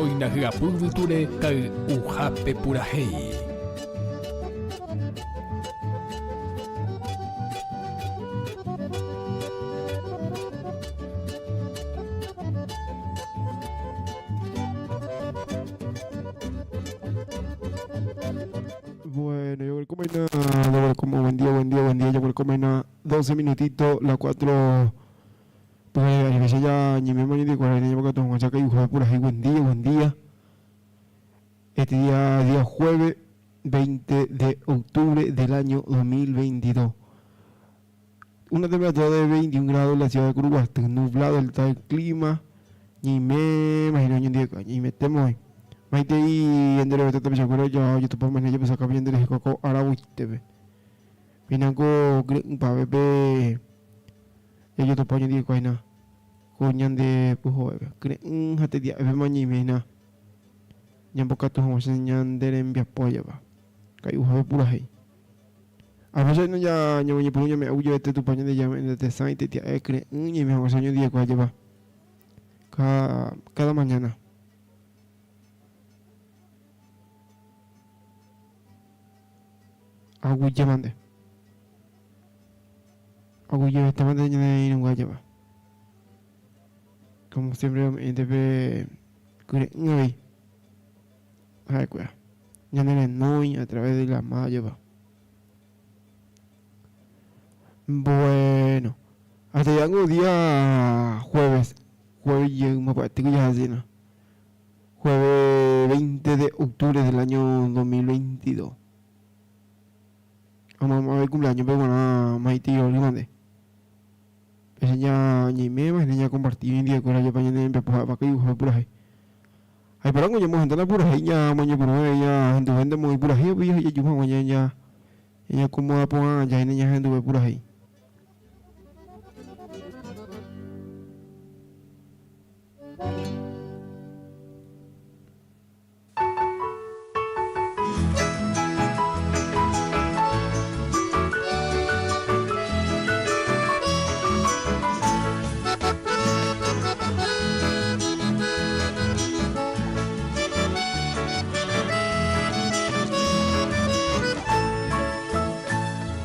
coina hyapyvyture kay'uhápe purahéi. Bueno, yo como buen día, yo como 12 minutitos, las 4, pues a veces ya ni me imagino de 40 años porque tengo que dibujar por ahí, buen día. Este día jueves 20 de octubre del año 2022. Una temperatura de 21 grados en la ciudad de Curú, bastante nublado el clima, ni me imagino ni me temo hoy. Maite y endere beto tapi sakura yo tu pamain aja bisa kapian dari koko arawu tebe. Pinangko pabe yo tu panya di koina. Konyan de puho ebe. Hate dia ebe manyi mena. Nyamboka tu homo senyan dere mbia poya ba. Kai uhabe pura hei. Abasa no ya nyamu punya me aujo este tu panya de ya en de sai te dia ekre nyi me homo senyo dia ko aja ba. Cada mañana. Agulla mande. Agulla esta mande de ir un guayaba. Como siempre en TV Ngai. Ay, cuya. Ya no noy a través de la malla. Bueno. Hasta ya un día jueves. Jueves y un mapatico ya así, ¿no? Jueves 20 de octubre del año 2022. Vamos a ver cumpleaños, pero bueno, Maite y Oli mande. Pues ella ni me más niña compartir un día con ella para llenar el para que dibujar por ahí. Ay, pero cuando yo me por ahí ya mañana por ahí ya gente vende muy por ahí, pues ella yo mañana ella como ponga ya niña gente por ahí.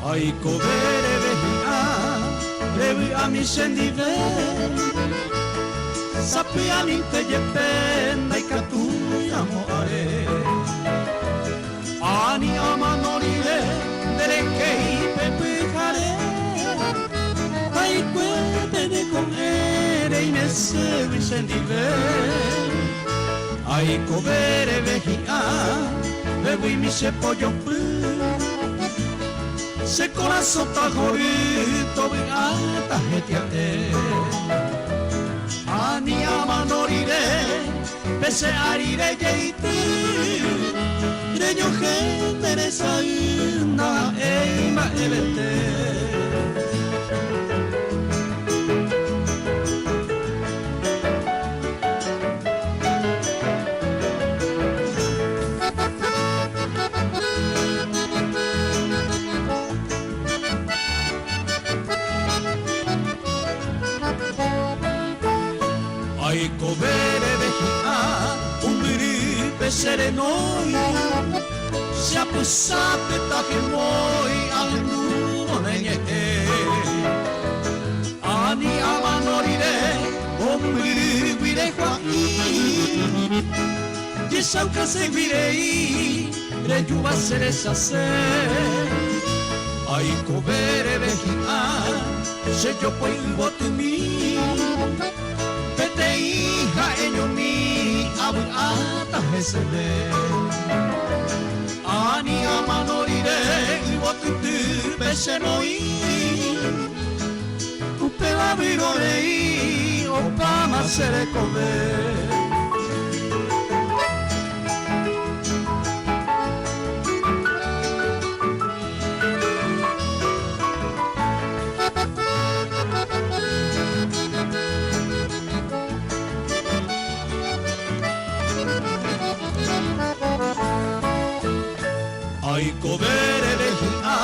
Ai kovere vehia, levi amishendive, sapiani te yependa ikatu yamoare. Ani amanorire, derekei pepihare, ai kwete con ere inese vishendive. Ai kovere vehia, levi mise pollo se corazón ta jodito vi ata jetiate ani amanorire pese arire jeiti reño gente nesaina eima elete Ai covere vehia, un gripe serenoi, si appessate da che voi al nudo negnete. Ani amanorire, un gripe qua i sau ca seguirei, regiuva sere sase. Ai covere vehia, se yo poi voto mi. Pete hija ello mi abu ata hesebe ani amanorire ibotutu besenoi upela virorei opama sere comer. Ai covere vehia,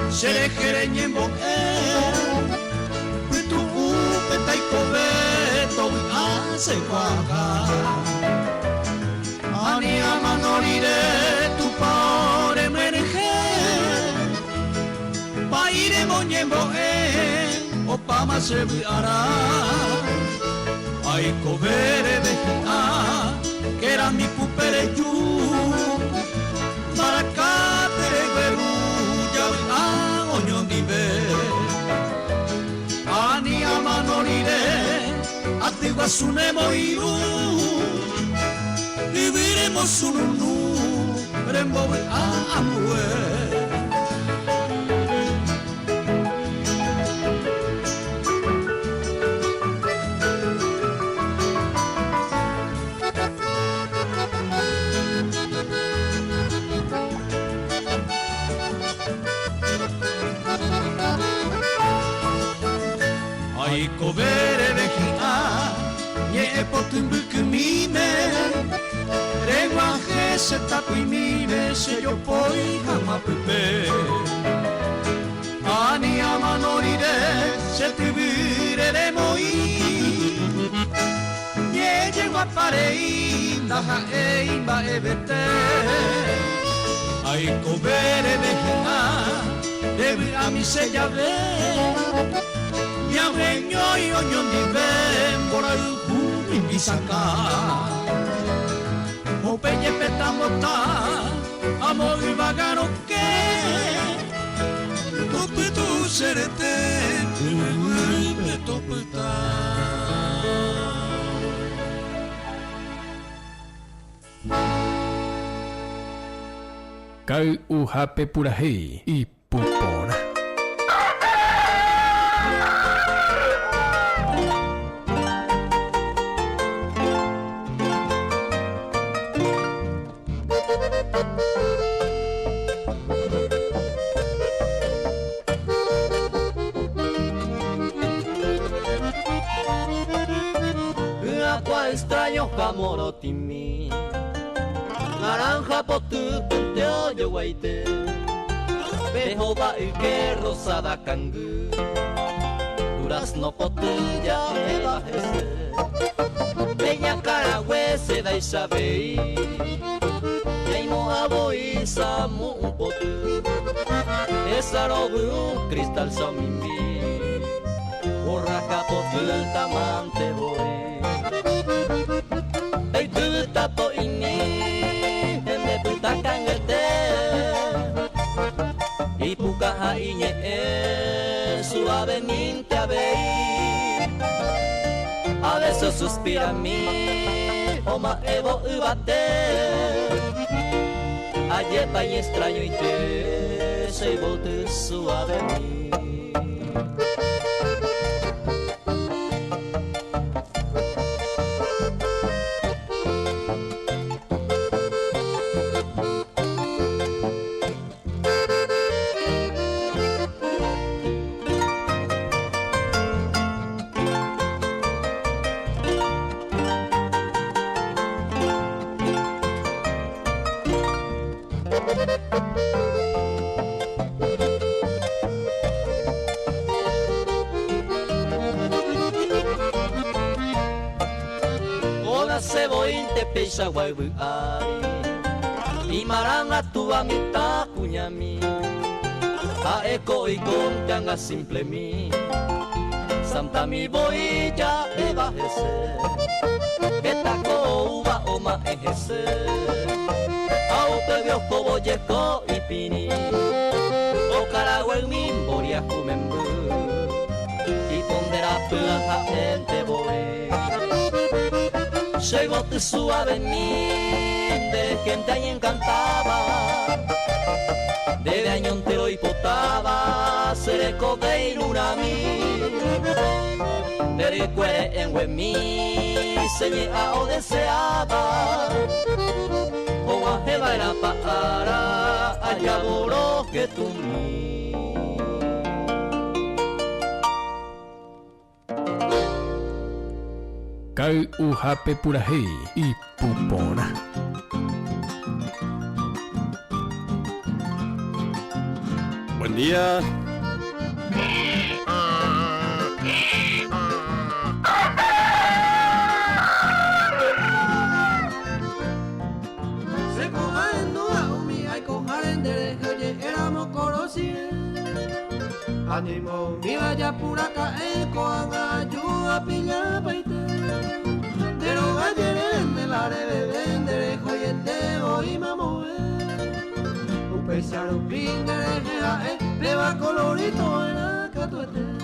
sere jereñe moe, tu upe tai coveto hace guaga. Ani amanorire tu paore mereje Paire moñembo Opama se ara Ay covere de que era mi pupere yu Maracate beru ya oño nive Ani amanorire Atigua sunemo iru Viviremos ununu Rembo amue Ay covere vejia Ye potumbuku mime Reguaje se tapuimime Se yo poi hama pepe Ani amanorire Se tibire moi Ye llego a parei Daja eimba ebete Ay covere vejia Debi a mi se llave Ñaveño y oñón di ven por el bisaka O peñe petamota Amor y vagano que Tope tu serete Me topeta Kau uhape purahei y pupona. Extraño jamorotimi Naranja potu teo yo guaite Bejo ba que rosada cangu Durazno potu ya eba jese Peña caragüe se da isabei Yaimo aboi samu un potu Esa robu cristal samimbi Borraca potu tamante boi Tapo ini Hende puta kangete Ipuka hainye Suavemente abei A veces suspira mi Oma evo ubate Ayepa y extraño y te Se volte suavemente Peixa guaibu ari Imaranga tua mita kunyami A eko ikontianga simple mi Santa mi boilla eba jese Ketako uva oma ejese Au pebio kobo yeko ipini O karagüel min boria kumembu Y pondera plaja gente bore Llegó tu suavemente, gente ahí encantaba De año entero hipotaba, se le coge inunami De recuere en Huemí, se llega o deseaba O a jeva era para, allá boró que tú mi Kau uhape purahei y pupona. Buen día. Ánimo, mi vaya pura cae, coanga, ayuda, pilla, paite. Pero galleren de la rebe, vendere, joyete, hoy mamoe. Un pesaro, pingere, jae, beba colorito, era catuete.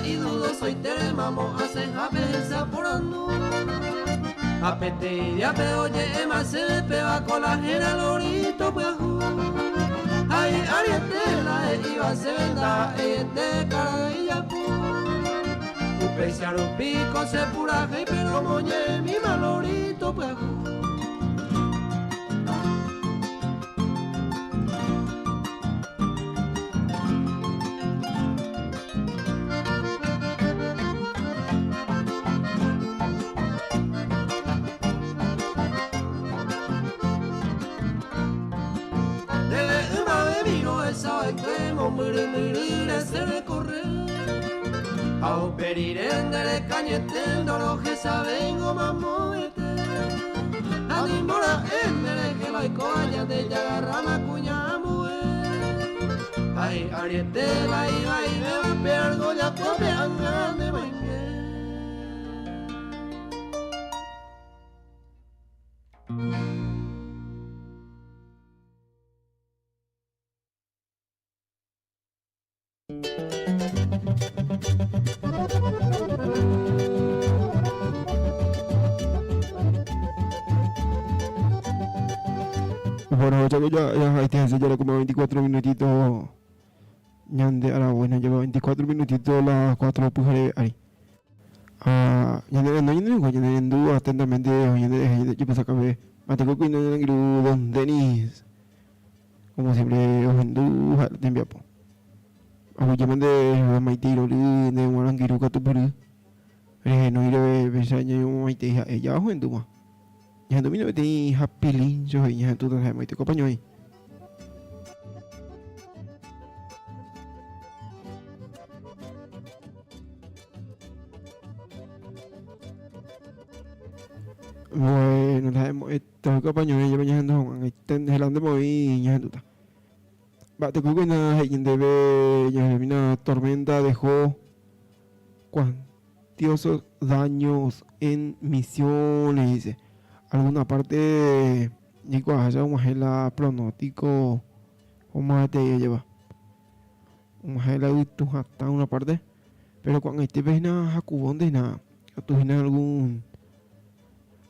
Y dudo soy teremamo, hacen a veces por anu. Apete y ape oye, más se pega con la jera lorito peaju. Ay, ariete la iba se venda, este cara y yapu. Un pesaro pico se puraje, pero moñe mi malorito peaju. Se recorre a operir en el cañete no que saben o mamoete animora en el que la coña de ya rama cuña mue ay ariete la iba y me perdo ya come angan de baile. Bueno, chicos, ya este ya como 24 minutitos. Ñande, ahora bueno, lleva 24 minutitos las 4 pujeres ahí. Ñande, no ñande, ñande, atentamente, ñande, yo pensaba que me tengo que ir a Don Denis. Como siempre, os endu, te envía po. Aku llaman de Maitiro, de Morangiru, Catupuru. No ir a ver, yo Maite, ella os endu más. Nhà tôi biết nói thì happy link cho nhà tôi thấy mấy cái có bao nhiêu ấy. Rồi nó thấy mỗi tôi có bao nhiêu này cho bao nhiêu hơn không ngày tên hay làm tới mỗi nhà tôi ta. Bạn tôi cuối là hãy nhìn thấy về nhà mình là tormenta dejó cuantiosos daños en Misiones dice. Alguna parte ni cuaja un majela pronóstico o más te lleva un majela tu hasta una parte pero cuando este ves nada jacubón de nada tú tienes algún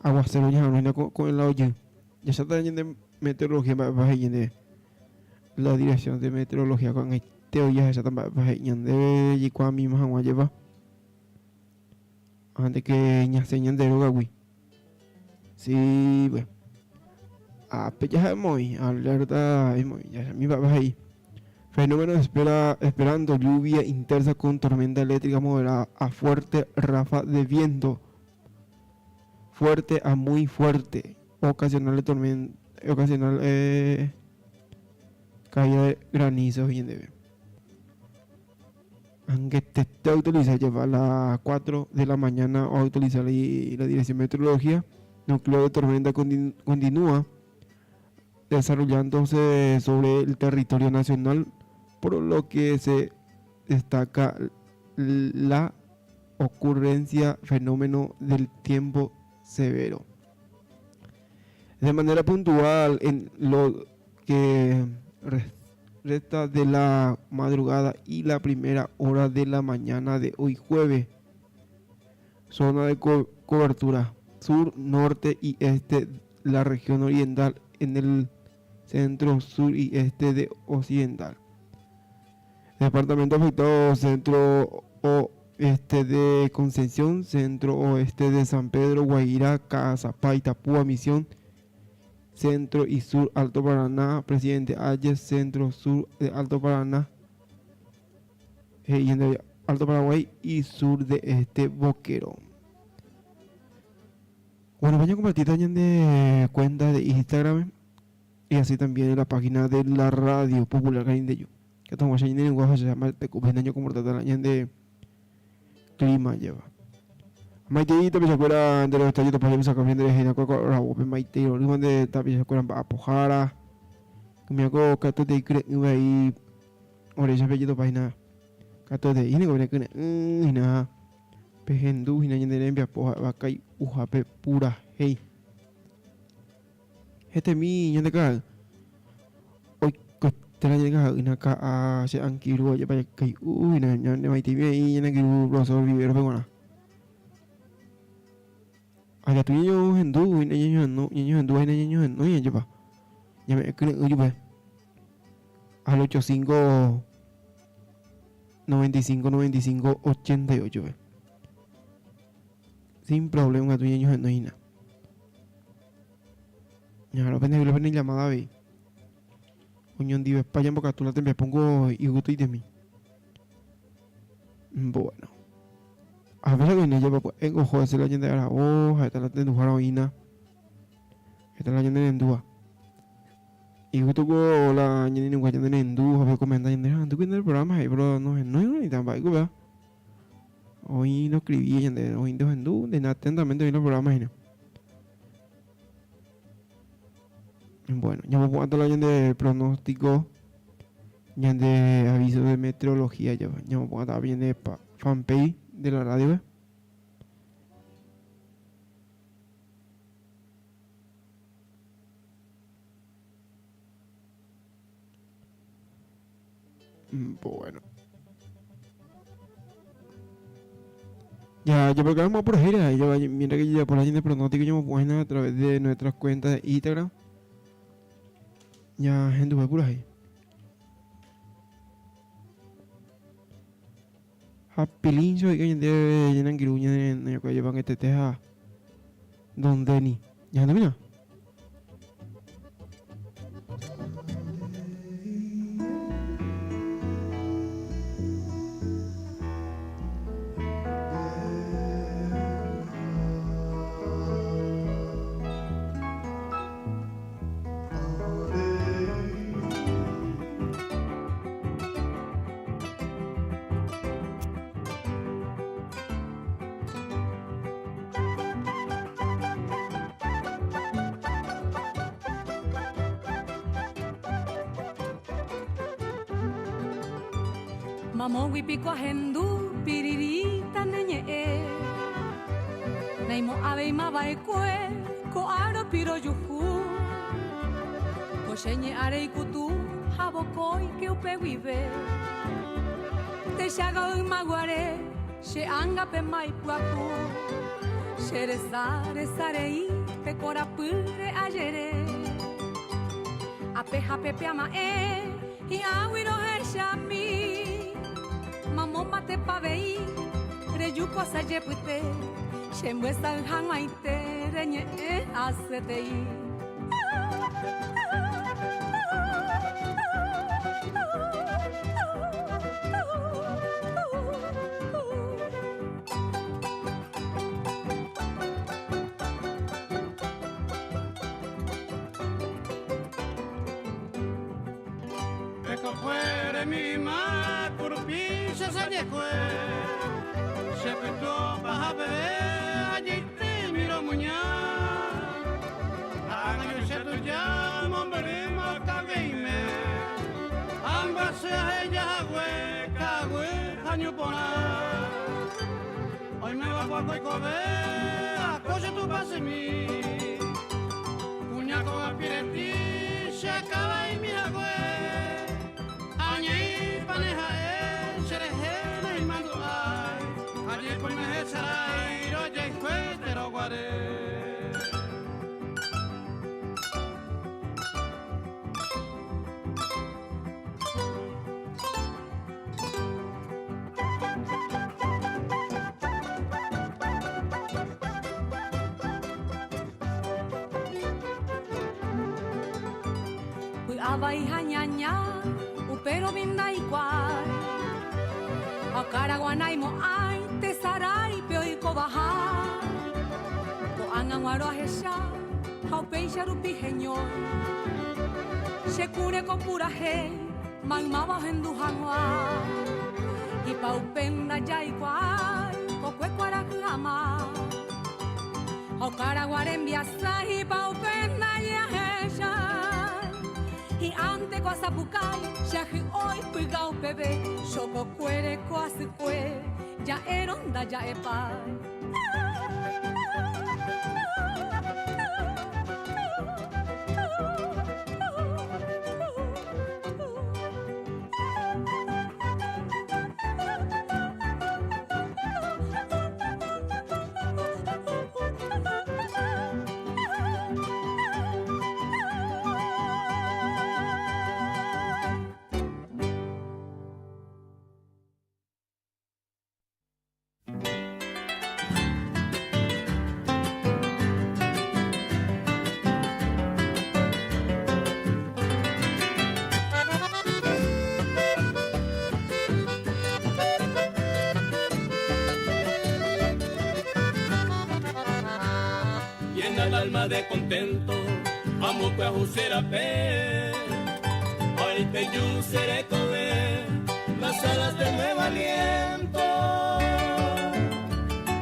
aguacero ya no con el oye ya se está yendo de meteorología va yendo la dirección de meteorología con este oye ya está va yendo de y cuando mi más lleva antes que ya se yendo de rogawi. Sí, bueno. Pues ya hemos alerta, ya mi papá ahí. Fenómeno esperando lluvia intensa con tormenta eléctrica moderada a fuerte ráfaga de viento. Fuerte a muy fuerte. Ocasional caída de granizo bien debe. Aunque te autoriza llevar a las 4 de la mañana o utilizar la dirección de meteorología. Núcleo de tormenta continúa desarrollándose sobre el territorio nacional, por lo que se destaca la ocurrencia fenómeno del tiempo severo. De manera puntual, en lo que resta de la madrugada y la primera hora de la mañana de hoy jueves, zona de cobertura sur, norte y este, la región oriental en el centro, sur y este de occidental. Departamento afectado, centro oeste de Concepción, centro oeste de San Pedro, Guairá, Cazapá, Itapúa, Misión, centro y sur, Alto Paraná, Presidente Ayes, centro sur de Alto Paraná, y en el Alto Paraguay y sur de este Boquerón. Bueno, vayan a compartir también de cuenta de Instagram Y así también en la página de la radio popular Carindeyo. Que estamos allí en el lenguaje se llama el año como tratar de clima lleva. Maite tapi sakura de los tallitos para sacar bien de la coca o maite o no de tapi sakura a pojara. Que me hago cato de ahí oreja pellito página. Cato de ine con que ina pejendu ina de envia poja vakai ujape pura hey. Mi ñande ka hoy costela llega ina ka a se ankiru ya para kai ina ñande maite mi ahí ñande kiru roso vivero pegona. Ada tu niño hendu ina niño hendu ina niño hendu ya lleva. Ya me creo yo pues. Al 85 95 95 88 pues. Sin problema tu niño hendu ina. Ya lo pende llamada ve. Unión de España porque tú la te me pongo y gusto y de mí. Bueno. A veces que no lleva pues en ojo de la gente de la hoja, esta la de Nujar Oina. Esta la gente de Endúa. Y justo con la gente de Nujar de Endúa, a ver comentar y me tú el programa ahí, pero no ni tampoco, ¿verdad? Hoy no escribí gente hoy de Endúa, de nada atentamente vi los programas ahí. Bueno, ya me pongo la gente de pronóstico, ya de aviso de meteorología, ya me pongo también de fanpage de la radio, ¿eh? Bueno. Ya porque vamos por gira, mientras que ya por la gente de pronóstico yo me pongo a través de nuestras cuentas de Instagram. Ya gente va por ahí. Hapilincho y que gente llenan giruña en el que llevan este teja Don Denny. Ya no mira. Mamo wipiko hendu piririta nenye Naimo ave mabae kue ko aro piro yuhu Ko shenye are ikutu habokoi ke upe wive Te shaga maguare she anga pe mai puaku She resare sarei pe korapure ajere Ape hape pe ama hi awiro he shami Mamo mate pavei, rejuko sa jepute, shemwe sa hangaite renye asetei. Eko fuere mi ma kurpisha sa jekwe, shepeto bahabe ajite miro munya, anyo shetu jam ombere ma kageime, ambase hejahwe kagwe hanyu pona, hoy me va por koikobe, akoshe tu pasemi, punya ko apireti, shekaba mi hagwe. Avai hanyanya upero binda igual Akaraguanai mo ai te sarai peo iko baha Ko anga ngwaro ahesha hau peisha rupi henyoi se cure con pura gente, mamá en Dujanua. Y paupenda ya igual, cocue cuarajama. O caraguarembiasa y paupenda ya ella. Y ante coazapucay, ya que hoy cuigao bebé, choco cuere coazacue, ya eronda ya epay. El alma de contento, amo que ajusera pe, ahorita yo seré comer las alas de nuevo aliento,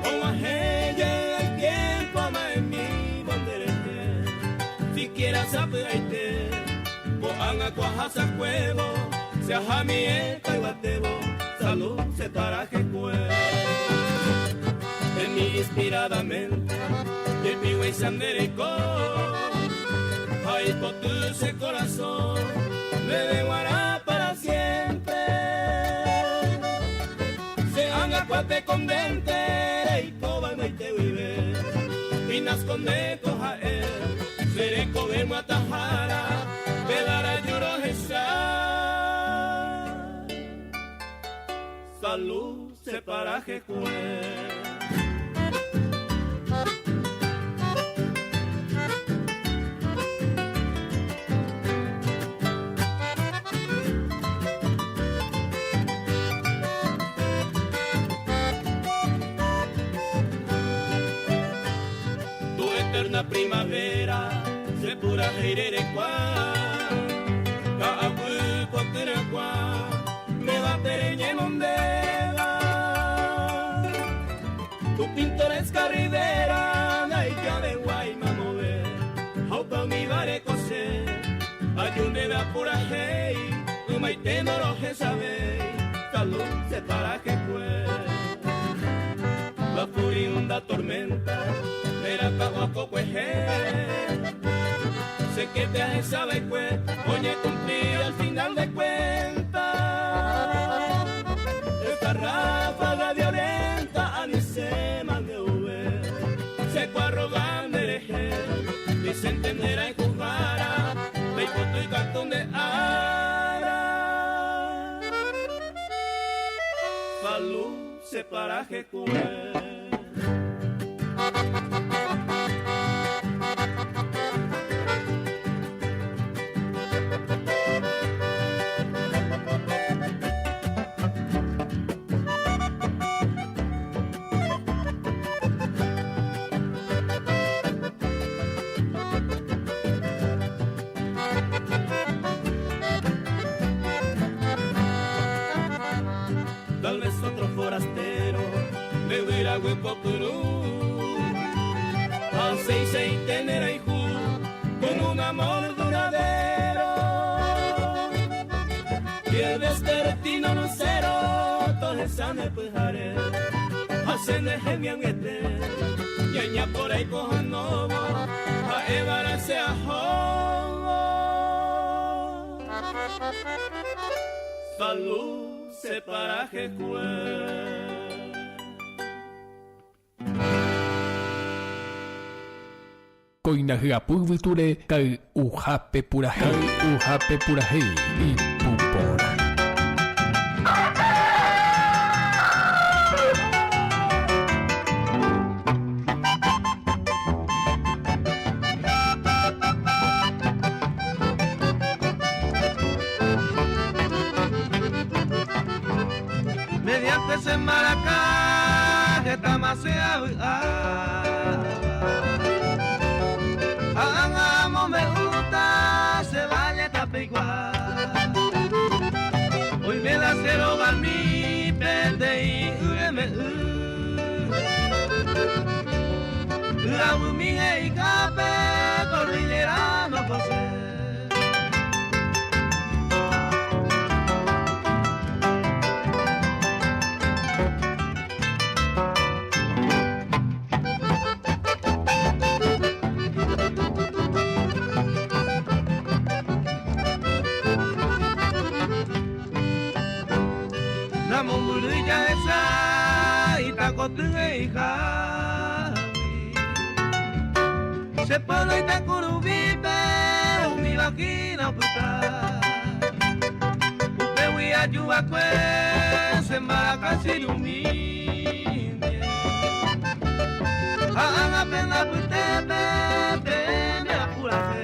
como ella el tiempo ama en mi banderete, si quieras saber o anga cuajasa cuevo, se aja mi eta y batebo, salud se taraje cuevo, en mi inspiradamente. El pigo y sandereco, ay, por tu ese corazón, me deguará para siempre. Se anga cuate con dente, y coba no te vive, y nas con neto a él, seré cobemo atajara, velara lloro esa. Salud se paraje jue. Eterna primavera, se pura girere qua, caapu potera qua, me va pereñe mondeva. Tu pintoresca ribera, naika de guayma mover, haupa mi vare cose, ayune da pura hey, tu maite no roje sabe, salud se para que fue. La furiunda tormenta, era caguaco pues sé que te sabe pues oye cumplir al final de cuentas esta ráfaga violenta a ni se maneuve se cuarrogan de leje y se entenderá y juzgará de foto y cartón de ara salud se paraje pues. Tal vez otro forastero me hubiera hueco Perú al 6 tener a hijo con un amor duradero y el destino no cero todo esa me pujaré hacen de gemian este y aña por ahí cojan novo a evarase a jovo salud se paraje cue. Coinajapu viture kai ujape puraje y pupora. Mediante ese maracá que está maseado amo me gusta se vale tapi Ora muminga y cape, cordillera no posee. Muluya esa itakotunga ihawi Sepolo itakurubipe umi vakina puta Upewi ajua kwe sembara kasiri umine Aanga pena putepe pene apura fe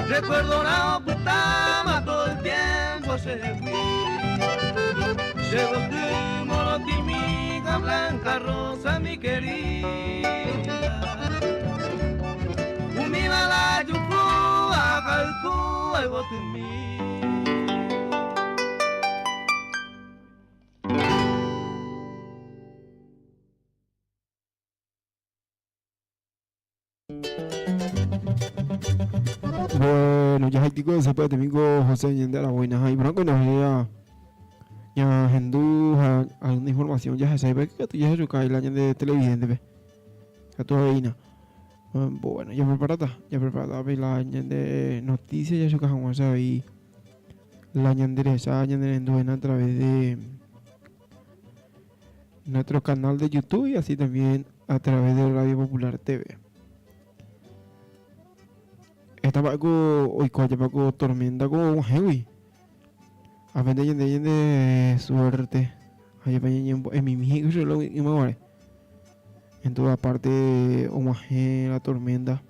Recuerdo una putama todo el tiempo se fui. Llegó tu monotimiga blanca rosa mi querida. Umila la yuku akalku ay botumi. Bueno, ya hay tico de sepa domingo José Ñende la buena hay branco nos ya hendu alguna información ya se sabe que tú ya se cae el año de televidente ve que tú veina bueno ya preparada ve la año de noticias ya se caja más ahí la año de esa año de enduena a través de nuestro canal de YouTube y así también a través de Radio Popular TV. Esta pago hoy coya pago tormenta con heavy. A ver de suerte. Hay en mi mijo yo lo y me vale. En toda parte omaje la tormenta.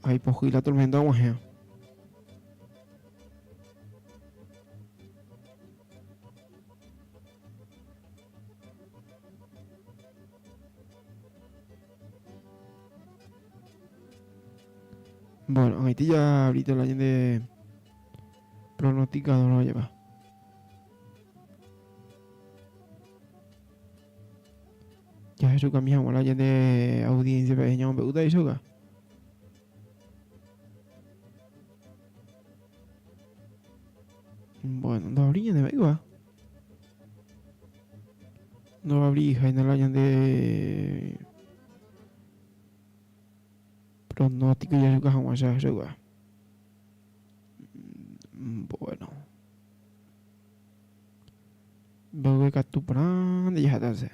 Hay poco y la tormenta omaje. Bueno, ahorita ya ahorita la de pronosticador no lleva. Ya eso cambiamos la de audiencia pequeña, me gusta eso acá. Bueno, no habría de igual. No habría en el año de pronóstico ya suka hama ya suka. Bueno. Bagai katu pran de jatase.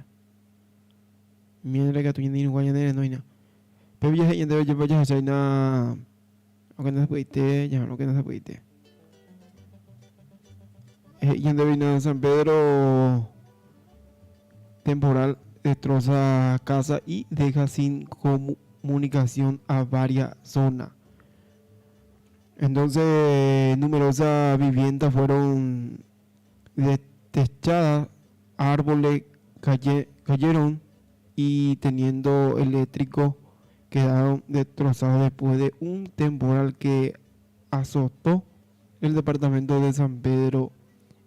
Mientras que tu ni guaya de noina. Pero ya hay de vaya ya na. Aunque no se puede ya no que no se puede. Y en de San Pedro temporal destroza casa y deja sin comunicación a varias zonas. Entonces, numerosas viviendas fueron desechadas, árboles cayeron y teniendo eléctrico quedaron destrozados después de un temporal que azotó el departamento de San Pedro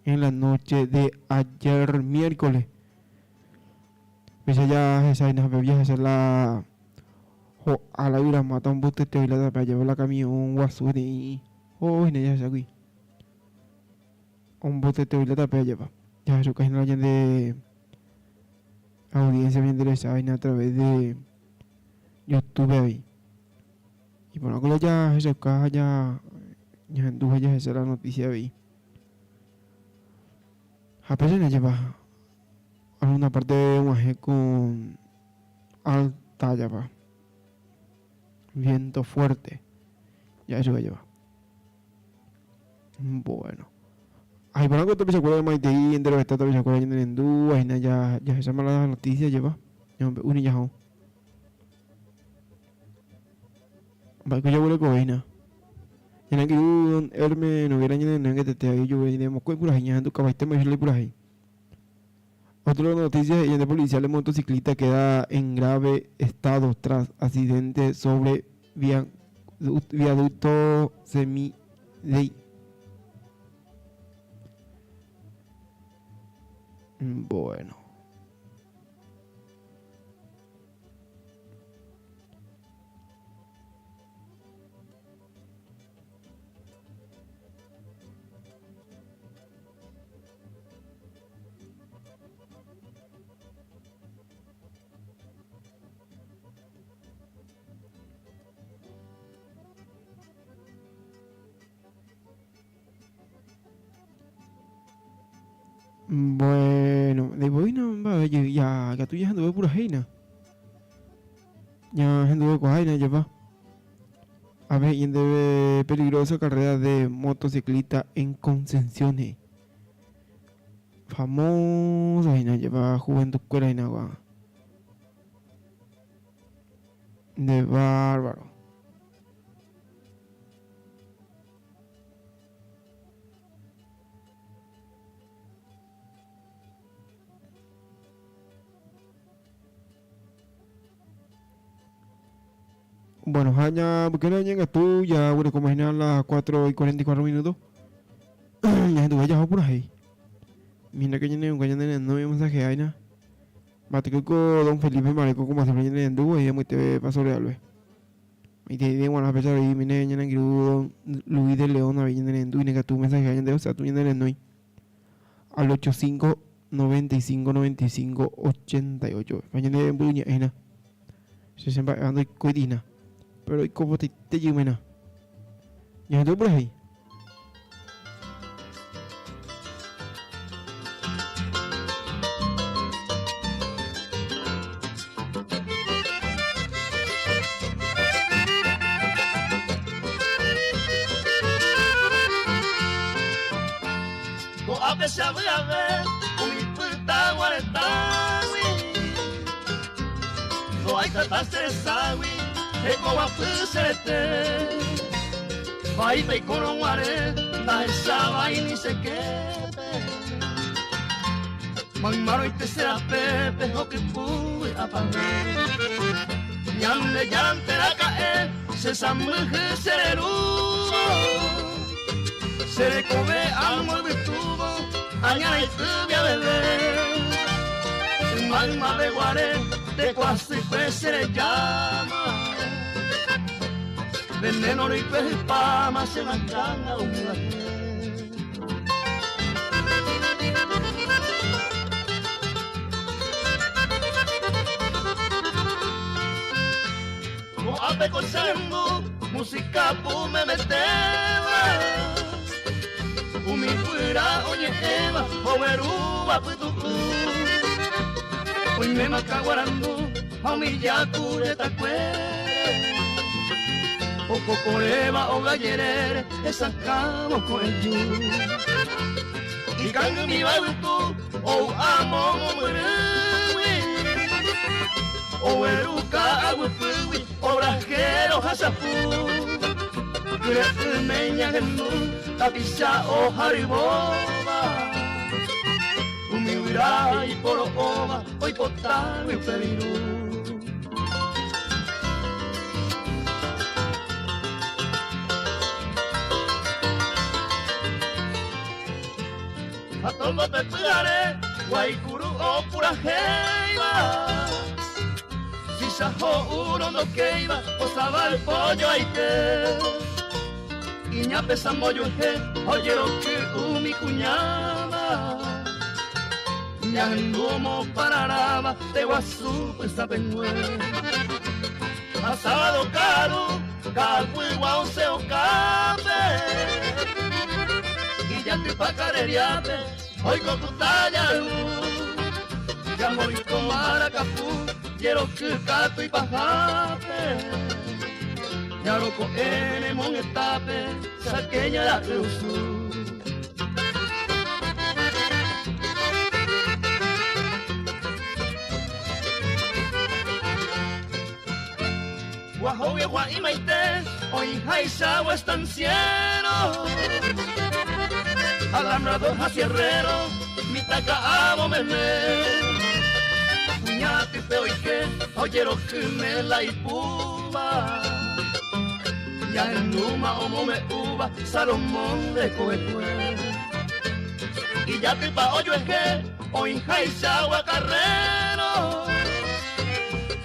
en la noche de ayer miércoles. Ya esa la a la vida mata un bote de la para llevar la camión guasuri oh y ya se aquí un bote de la para llevar ya eso que es la de audiencia bien interesada a través de YouTube ahí y bueno ya eso que ya anduvo ya esa la noticia ahí Apenas lleva alguna parte de un aje con alta lleva. Viento fuerte. Ya eso que lleva. Bueno. Ay, por algo te se acuerda de Maitei, entero está también se acuerda de Nendú, ahí ya se llama la noticia lleva. Un y ya ho. Va que yo vuelvo con vaina. Y en aquel Herme no quiera ni en que te ahí yo voy de moco y por ahí en tu cabaite me por ahí. Otra noticia, y de policial de motociclista queda en grave estado tras accidente sobre viaducto Semidey. Bueno. Bueno, de boina, va, ya, que tú ya anduve pura jaina. Ya anduve con jaina, ya va. A ver, y de peligrosa carrera de motociclista en Concepciones. Famosa jaina, lleva Juventud Escuela en agua. De bárbaro. Bueno, ya, porque no llegas tú, ya voy a imaginar las 4:44 minutos. Ya tú vayas por ahí. Mira que tiene un cañón de no hay mensaje ahí, ¿no? Bate con Don Felipe Mareco, como siempre tiene en dúo, y ya muy te va sobre algo. Y te digo, bueno, a pesar de mi niña, en Don Luis de León, a ver, en dúo, y que tu mensaje ahí, o sea, tú en el no al 85 95 95 88. Mañana en Buña, ¿no? Se siempre ando coidina. Pero como te llevena. Ya estoy por ahí. A pesar de haber un puta guaretawi, no hay catastresawi. Eko wa puserete vai pe koronware na esa vai ni se quede Mamaro ite será pepe ho que fui a pagar Nyamle yantera kae se samuje seru Se come amor de tubo añana y tubia bebé Mamma de guare de quasi pesere llama Veneno y pez pama se mancan a un No ape cosendo, música pu me meteba Umi fuera oye eva, overuba putu Hoy me macaguarando, a mi yacure tacue O cocoreba o gallerere, sacamos con el yu. Y canga mi babuto, o amo murewi. O eruca aguifuwi, o brajero hasapu. Crece meña genú, tapisa o hariboba. Umi uira y poro ova, hoy potano y pevirú. A todo te pegaré, guaicuru o pura jeiba. Si sajo uno no que iba, osaba el pollo ahí que. Y ña pesa mollo je, oye lo que mi cuñada. Ña en humo pararaba, de guasú pues a pengué. Asado caro, calcuigua o seo café. Ya te pa' careriate, oigo kutayaru, Yamoriko maracapú, quiero que cato y pajape, Yaroko ene mon etape, saqueña la reusu. Guajogue guaimaite, hoy jaisawa estanciero, alambrador jacierrero, mitaka amo meme, puñate peoike, oyero que me la ipuba, ya en numa omo me uva, Salomón de coecue, y ya te pa oyo es que, hoy jaisawa carrero,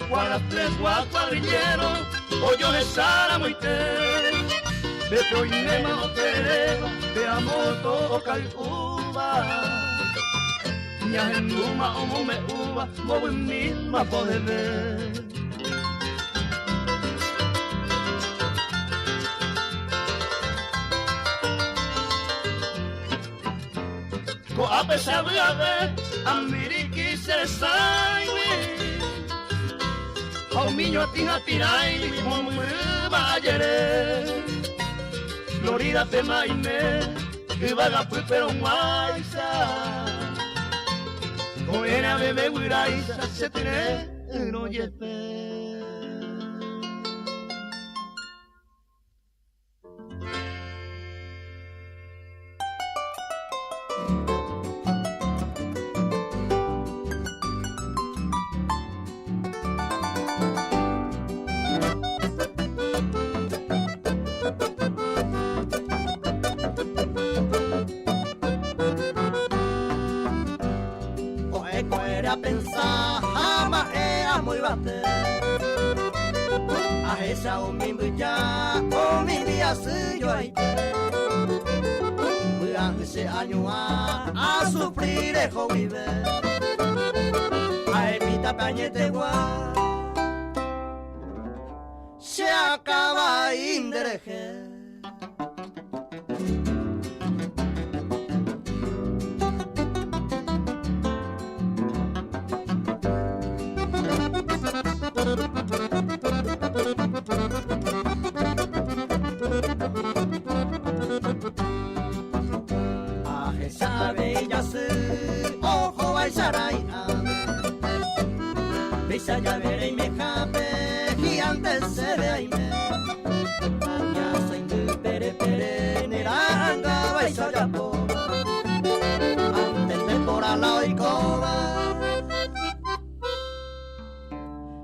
Guaratres, guacuadrillero, hoyo de Sara Moite, de Toinema o Tereba, de Amoto o Calcuba, Ña en Numa o Mome Uva, Movo en misma poder ver. Coape se había de Amiriki se sangre, o miño a ti a tirai, como bayere, Florida te maime, que vaga pues pero maisa, o era bebé guiraisa, se tiene no yepe. Pensar, ama é muy bate. A esa o mi buya, o mi día se yo ahí. Buya ese año a sufrir ejo vive. A evita pañete gua. Se acaba indereje. A esa bella se ojo va a Bisa ya veré y me jape y antes se ve ahí me ya soy de pere neranga va a ya po antes de por a la oicoba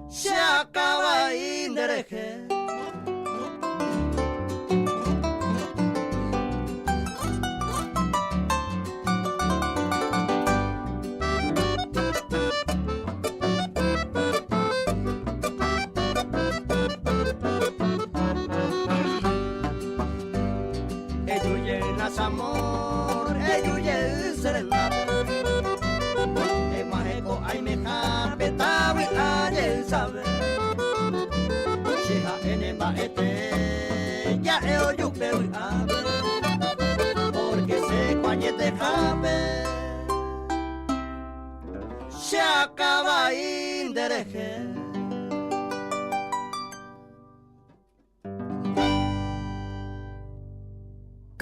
se acaba indereje. Amor, ellos serenata. En Majeco hay me japeta y ayer sabe. Sheha en maete ya eo yupe y ave. Porque se cuañete jape se acaba indereje.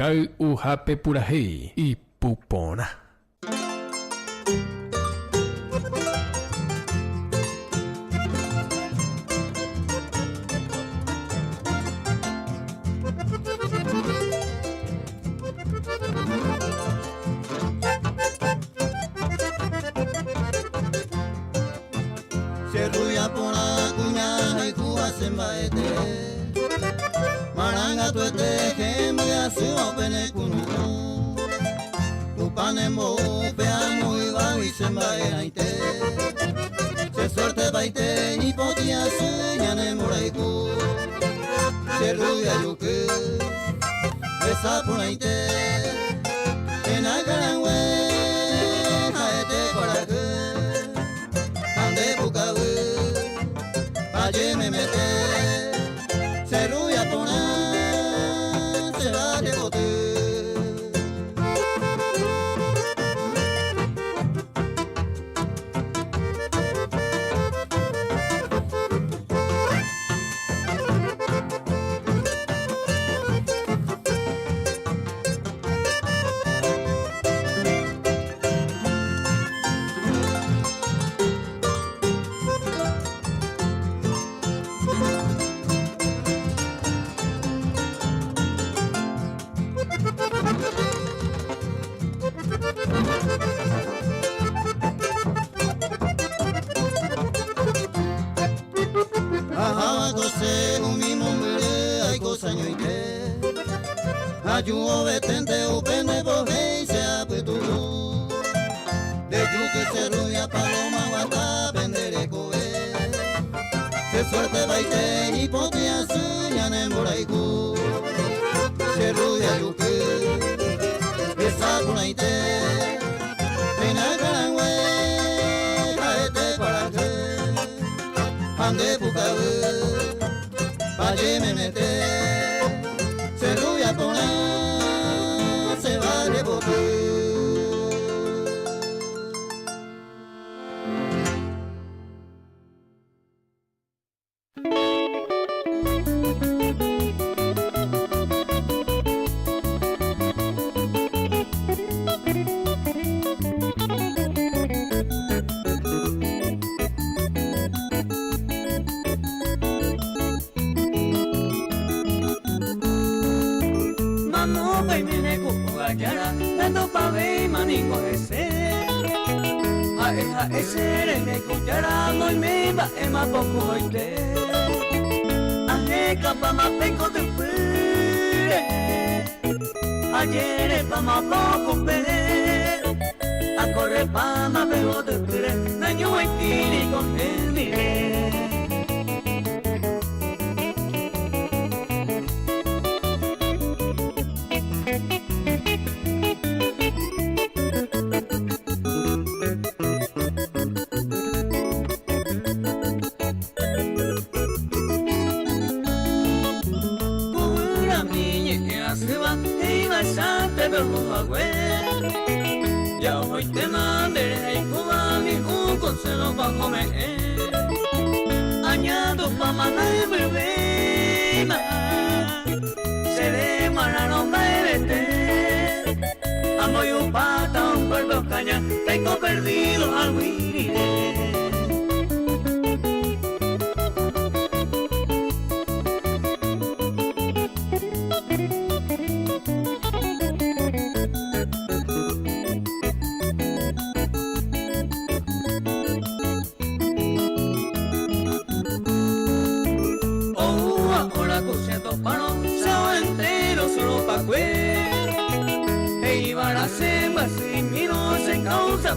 Kau uhape purahi y pupona. Se ruya por la cuña y cuba se embaete. Maranga tuete que me hace opene kunu. Upanemo peamo y va y se embaete. Se suerte baite y podía sueñane moraiku. Se ruya yuke esa ponaite. En agaranwe jaete coraje. Ande bukawe aye me mete. Se ruya pona se va de bote. Ayuo betente upene bohei se apuetu. De yuki se ruya paloma guata pendere coe. Se suerte baite y potia suya nemoraiku. Se ruya yuki. Esa kunaite. Pena karangwe. Kaete parate. Ande bukawe. Valle me mete. Se ruya pone. Se va de bote. Esere ne kuchara no me va ema poco ite aje capa ma peco de pure ayer pa ma poco pe a corre pa ma pego de pure daño hay tiri con el mire. Ya hoy te mandaré a Cubani un consejo para comer. Añado pa' manar el bebé. Se le manaron bailete. Amo y un pata, un cuerpo caña. Tengo perdido al huiré.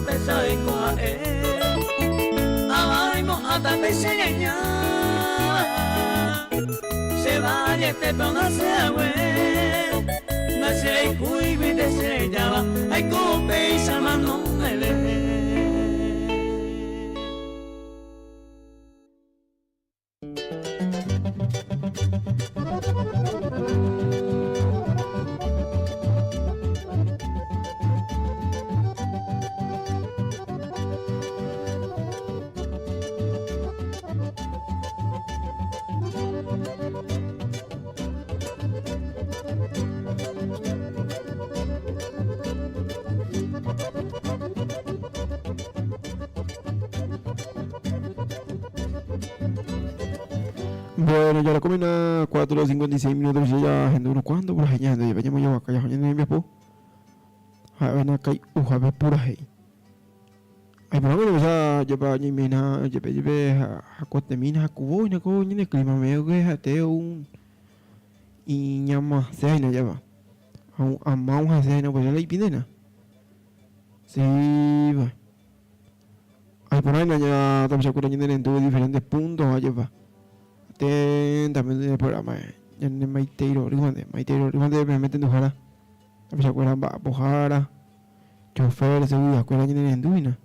Pesa de coae, abajo hasta peseña, se vaya este pona se agüe, nace y cuivi de se llama, hay cope y salmano me ve. Bueno, ya la comen a 4:56 minutos ya gente uno cuando por ahí ya vayamos ya acá ya en mi po. A ver acá uja ve pura hey. Ay pero bueno ya lleva ni mina lleve a cote mina cubo ni co ni clima medio que hate un y llama se na lleva. A mau se na pues la ipidena. Sí, va. Ay por ahí ya estamos acuerdan en todos diferentes puntos lleva. También del programa ya en Maiteiro Rigonde me meten de Jara a pesar que va Bojara chofer seguro escuela en Enduina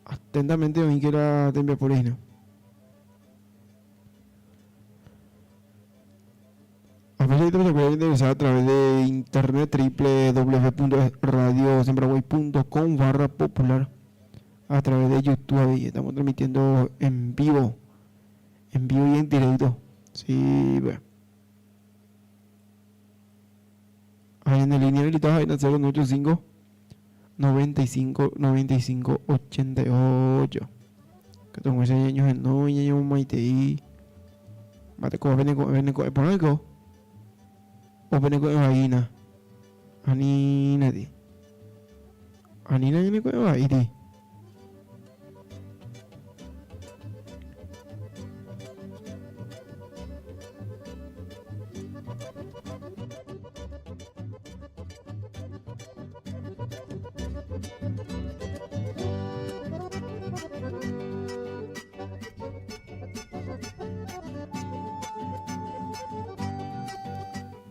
atentamente hoy que era tempia por ahí no a pesar de que se puede interesar a través de internet www.radiosembraway.com/popular a través de YouTube y estamos transmitiendo en vivo y en directo. Sí, bueno. Ahí en el línea habilitada ahí en el 085 95 95 88. Que tengo ese años en no y yo maite mate ko vene ko eponaiko. O vene ko vaina. Ani nadi. Ani nadi ko vaina.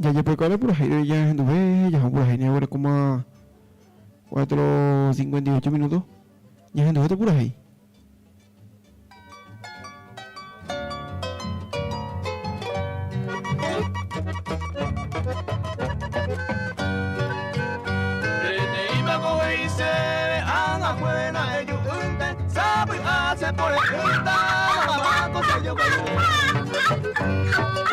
Ya por acá por ahí ya anduve, ya por ahí ahora como a 4:58 minutos. Ya anduve por ahí.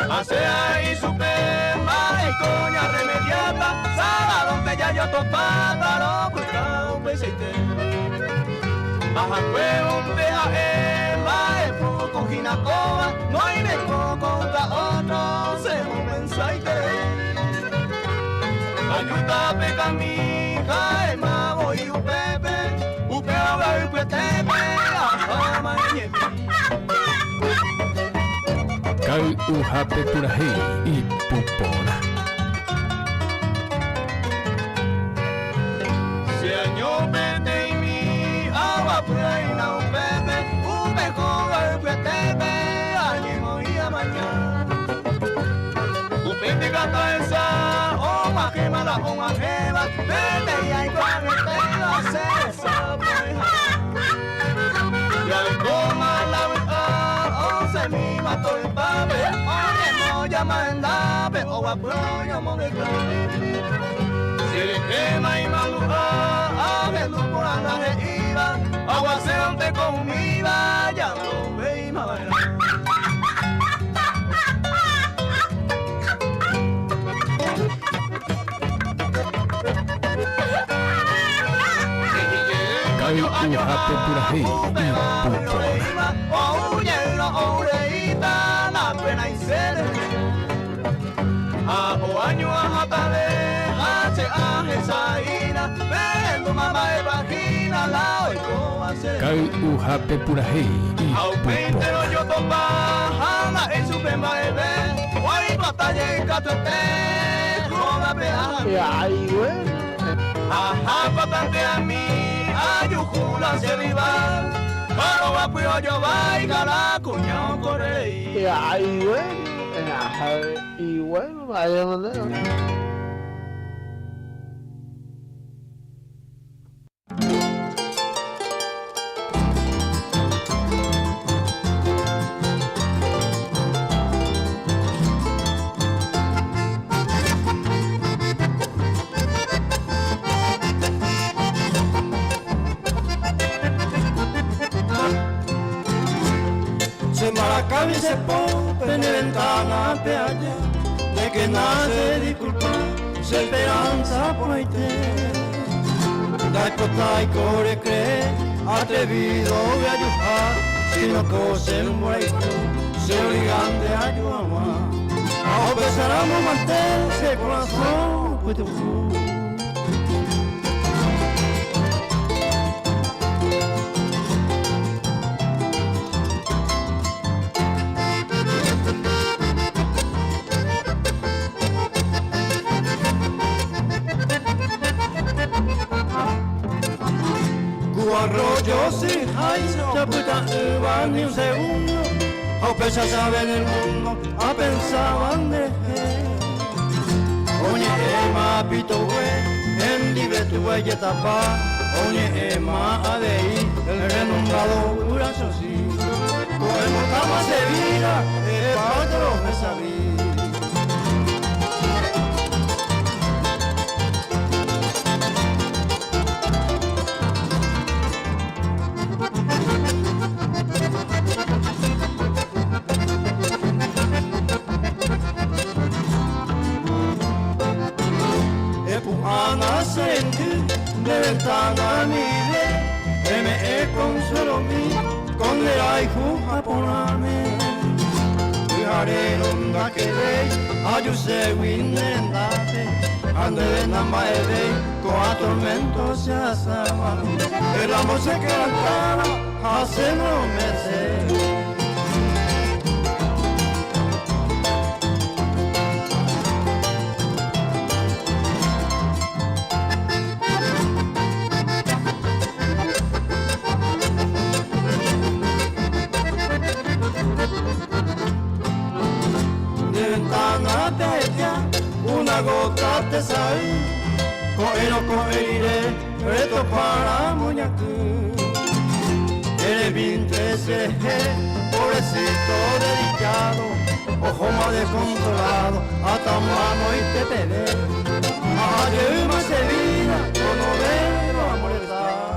Hace ahí su pema y coña remediata, sala donde ya yo topata, lo cuesta un beseite. Baja un PAE, la EFO con Ginacoa, no hay neco contra otro, se mensaite. Ayuda pega mi jaima, voy un pepe, un peoga y cuetepe, ajá, mañe. Kau uhape purahi ipupona. Si año vete y mi agua puraina un pepe, un mejor el petepe, ánimo y a mañana. Un pepe gata esa, o más quemada, o más quema, vete y hay cuarentena, se desapareja. Y al coma la verdad, se me mató el pape, oye no llama en dape, o va proño monedero. Si le quema y maluja, a ver luz por la reíba, aguacero conmigo, ya lo ve y me baila. Kau uhape purahi ipupona. Oye la oreita, la pena y sede. O año a jatale, a jesaina, vendo mamá de vagina, la oigo a ser. Kau uhape purahi Pero ipupona. yo topa, jala en su pema de ver, guay batalla y catuete, roda peaja. Ay, güey. Ajá, patante a mí, ayujula se rival, pero va pues yo vaya la cuñado corre. Ay, güey. Y bueno, vaya manera. Se maracabi se pompe en ventana pe allá, de que nace disculpa, se esperanza por ahí te. Dai potai core cree, atrevido de ayudar, si no cosen por ahí se obligan de ayudar. A pesar de mantenerse corazón, pues te arroyo si hay, se puta ni un segundo, a pesar saben el mundo, a pensaban de oye ema pito we, en dive tu huella tapa, oye ema adei, el renombrado burazo sí, como cama se vira, el patro me sabía. Ana senti de ventana mire, me consuelo mi con le aiku japoname. Viharé longa que rey, ayuse winendate, ande de namaeve, con tormento se asama. El amor se cantaba, hace no me sé. agotate sai, coero coerire, reto para muñacu. Eres vintre seré, pobrecito dedicado, ojo más descontrolado, hasta mano y te pede. Ayer más de vida, con overo a molestar.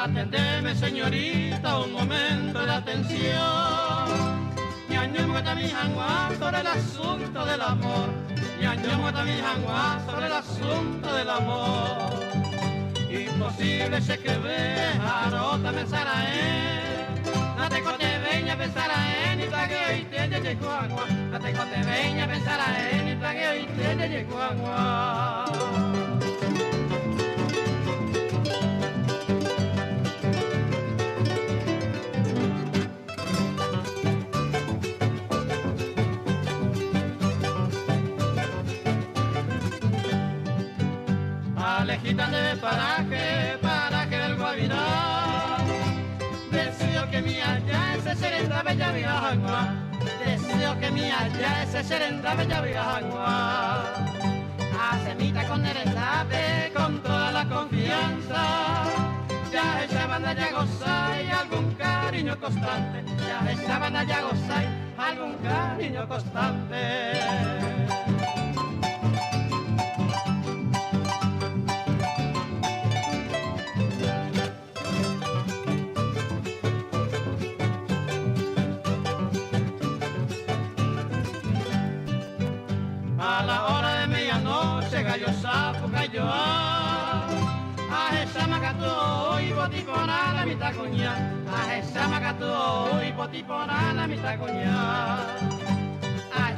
Atendeme, señorita, un momento de atención. Ñaño mi jangua sobre el asunto del amor. Ñaño mi jangua sobre el asunto del amor. Imposible se que ve, arota pensar a él. No te cote veña pensar a él, ni pa' que hoy te llegó agua. No te cote veña pensar a él, ni pa' que hoy te llegó agua. Alejitas de paraje del Guavirá. Deseo que mi allá ese serenda bella viajagua. Deseo que mi allá ese serenda bella viajagua. A semita con el enlace, con toda la confianza. Ya esa banda ya goza y algún cariño constante. Ya esa banda ya goza y algún cariño constante. A la hora de medianoche gallo sapo cayó. macató y potipona la mitad coña. A esa macató y potipona la mitad coña.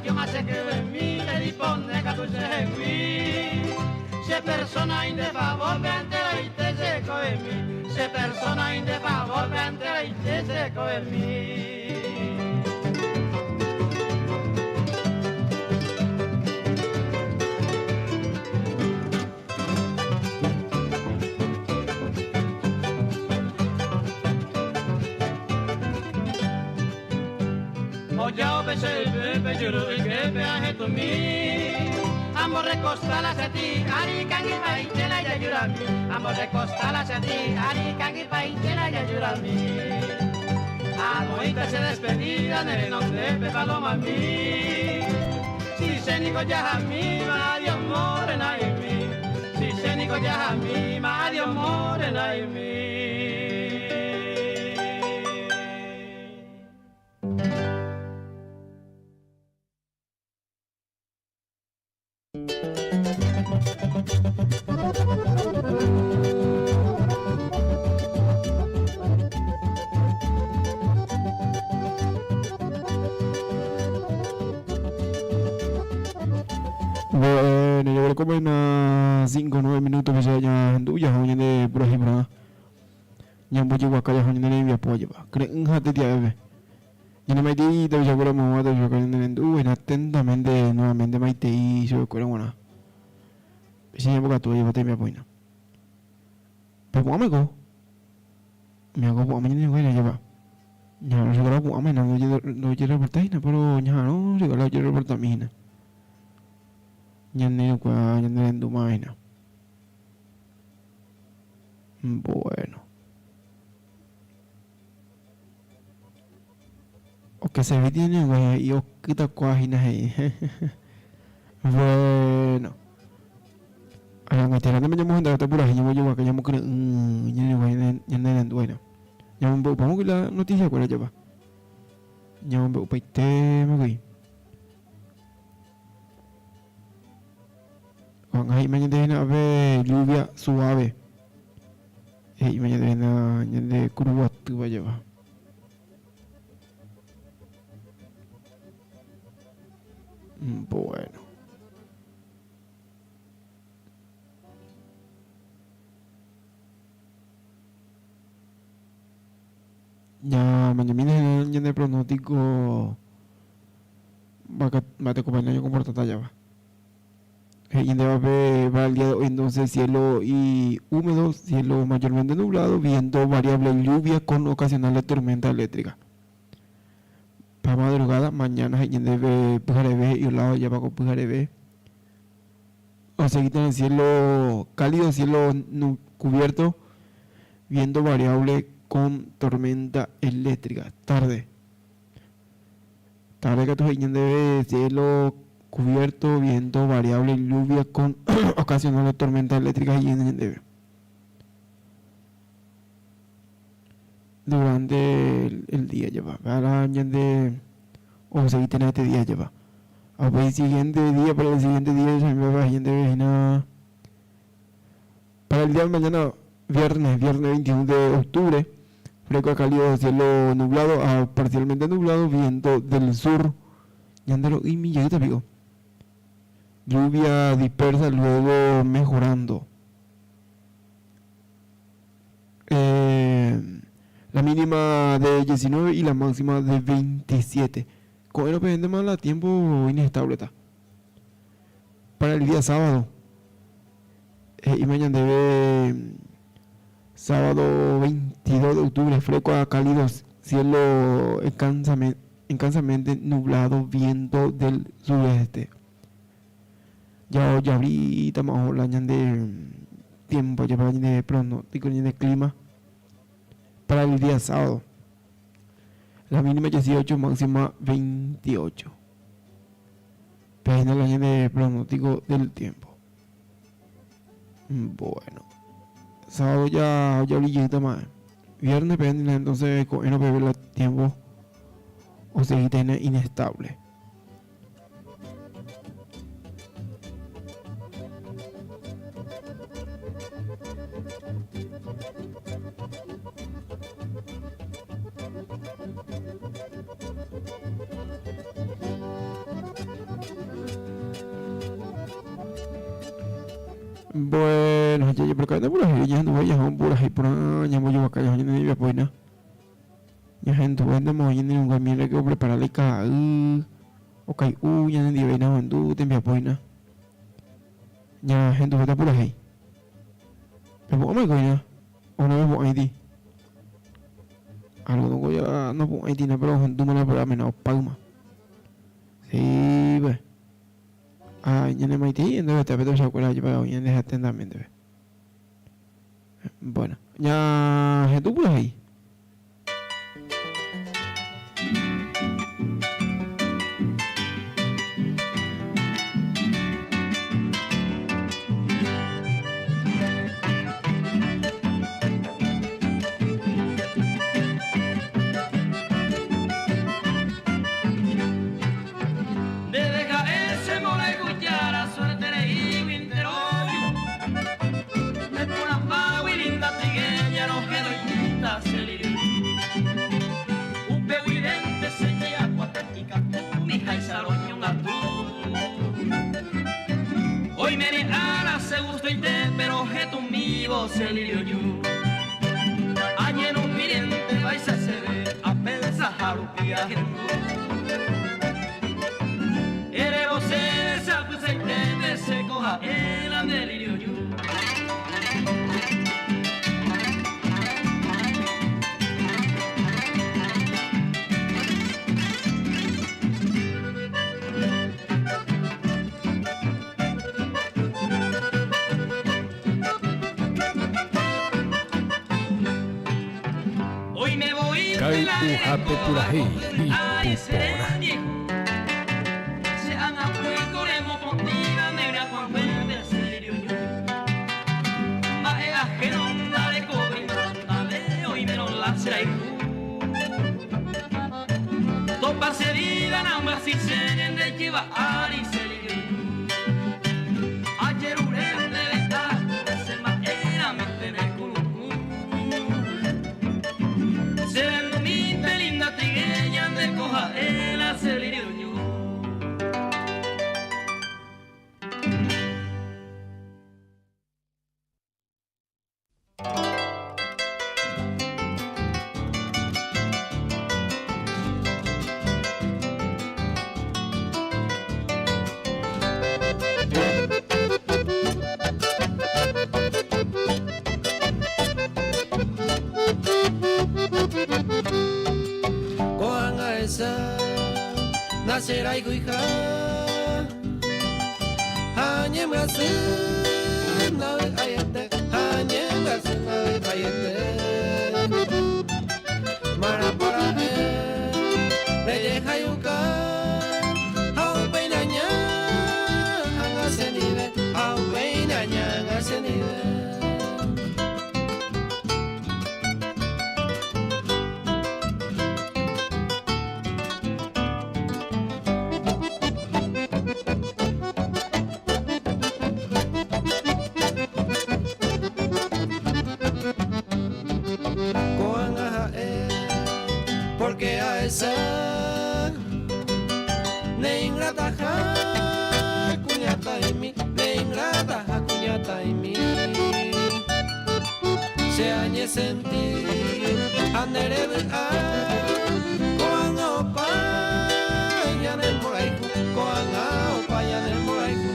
Yo más se creo en mí, le dispone que tú se fui. Se persona in de favor, vente y te seco en mí. Se persona in de favor, vente y te seco en mí. Yo pensé el pepe, yo el que peaje tu mí. Ambos recostalas a ti, arican y paitela y ayuda a mí. Ambos recostalas a ti, arican y paitela y ayuda a mí. Amoita se despedida en el nombre de Paloma a mí. Si se nico ya a mí, Dios morena en mí. Si se nico ya a mí, Dios morena en mí. Bueno, yo creo que en 5 o 9 minutos que se ya anduya hoy de por ahí por ahí. Ya voy a acá ya hoy de mi apoyo. Creen hati dia bebé. Ya no me di de ya por mo de yo con en du en atentamente nuevamente me te yo con una. Si ya boca tu yo te mi apoyo. Pero amigo. Me hago por mañana no voy a llevar. Ya no se grabo a mañana no quiero reportar, pero ya no, yo lo quiero reportar mina. Nhân qua nhân lên tụi mày nè. Bueno. Ok, se ve tiene güey, yo quita cuajina ahí. Bueno. Ay, me tiran de me llamo gente por ahí, yo voy a que llamo que nhân lên tụi nè. Llamo bộ bóng cái là noticia của nó chứ ba. Llamo bộ bạch tê mà gửi. Ahí mañana ve lluvia suave. Y mañana de curva tu va a llevar. Bueno. Ya mañana de pronóstico va a te acompañar con porta talla va. Y va el día de hoy entonces cielo y húmedo, cielo mayormente nublado, viento variable lluvia con ocasionales tormenta eléctrica. Para madrugada, mañana debe Pujarebe y lado ya va con Pujarebe. O sea, en el cielo cálido, cielo cubierto, viento variable con tormenta eléctrica. Tarde que tu debe cielo cubierto, viento variable, lluvia con ocasionales tormentas eléctricas y en durante el día lleva para de o seguir tener este día lleva para el siguiente día se me va a para el día de mañana viernes 21 de octubre fresco cálido, cielo nublado a parcialmente nublado, viento del sur y mi lleguita amigo. Lluvia dispersa, luego mejorando. La mínima de 19 y la máxima de 27. Con el depende más la tiempo inestable está. Para el día sábado. Y mañana debe sábado 22 de octubre, fresco a cálido, cielo escasamente nublado, viento del sureste. Ya ahorita más o menos de tiempo, ya para de pronóstico de clima para el día sábado. La mínima 18, máxima 28. Pero en el año de pronóstico del tiempo. Bueno. Sábado ya brillita más. Viernes depende, entonces no beber el tiempo o seguir tener inestable. Bueno, ya por acá anda por ahí, ya ando ya por ahí por ya voy acá ya ni me apoya. Ya gente buena mo ya ni un gamile que prepararle ka okay ya ni ve na andu te me apoya. Ya gente buena por ahí. Pero cómo me coña? O no me voy ahí. Algo no voy a no voy ahí, pero gente me la para menos palma. Sí, ve. Ya no me metí, entonces te apetece acuerdas yo para hoy en ese atentamente. Bueno, ya tú por ahí. Hoy me ala se gusta y te pero que tu mi voz se lirio yo. Ayer un mirente vais a se ve a pensar a lo que eres vos se acusa y te se coja el delirio yo. Kai uhape purahi y pupona. Se han apuesto le mo pontiga negra con verde serio yo. Ma e ajeno dale cobre dale hoy me lo la será topa se vida na más si se de lleva ari serio. Ayer un de esta se ma era mente en el culo. Coja el acelerio yo. Nacerá y guija, añe me hace nave ayete, añe me hace nave ayete. Mara para le deja yuca, au peinaña, hace nivel, au peinaña, hace nivel. Porque a esa ne ingrata ja cuñata en mí, ne ingrata ja cuñata en mí. Se añe sentir andere a coan opa ya del moraico, coan opa ya del moraico.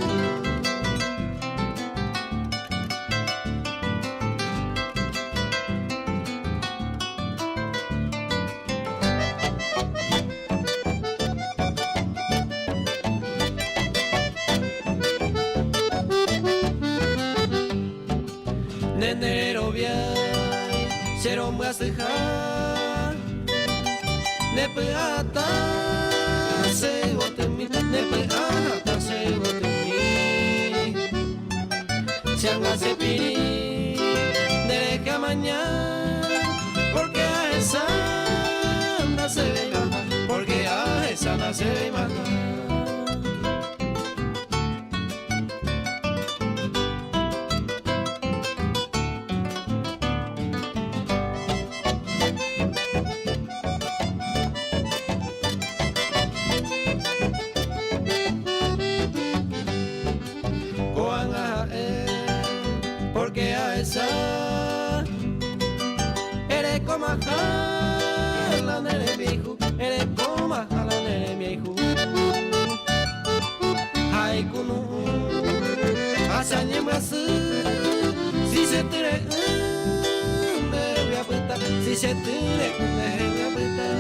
Nenero viay, cero más dejar, ne peata se bote mi, ne peata se bote mi. Se hace piri, de que mañana, porque a esa no se ve más, porque a esa no se ve más. Eres como la nere mi hijo, eres como la nere mi hijo. Ay kunu, asanya brasu, si se tire, me voy a apretar, si se tire, me voy a apretar.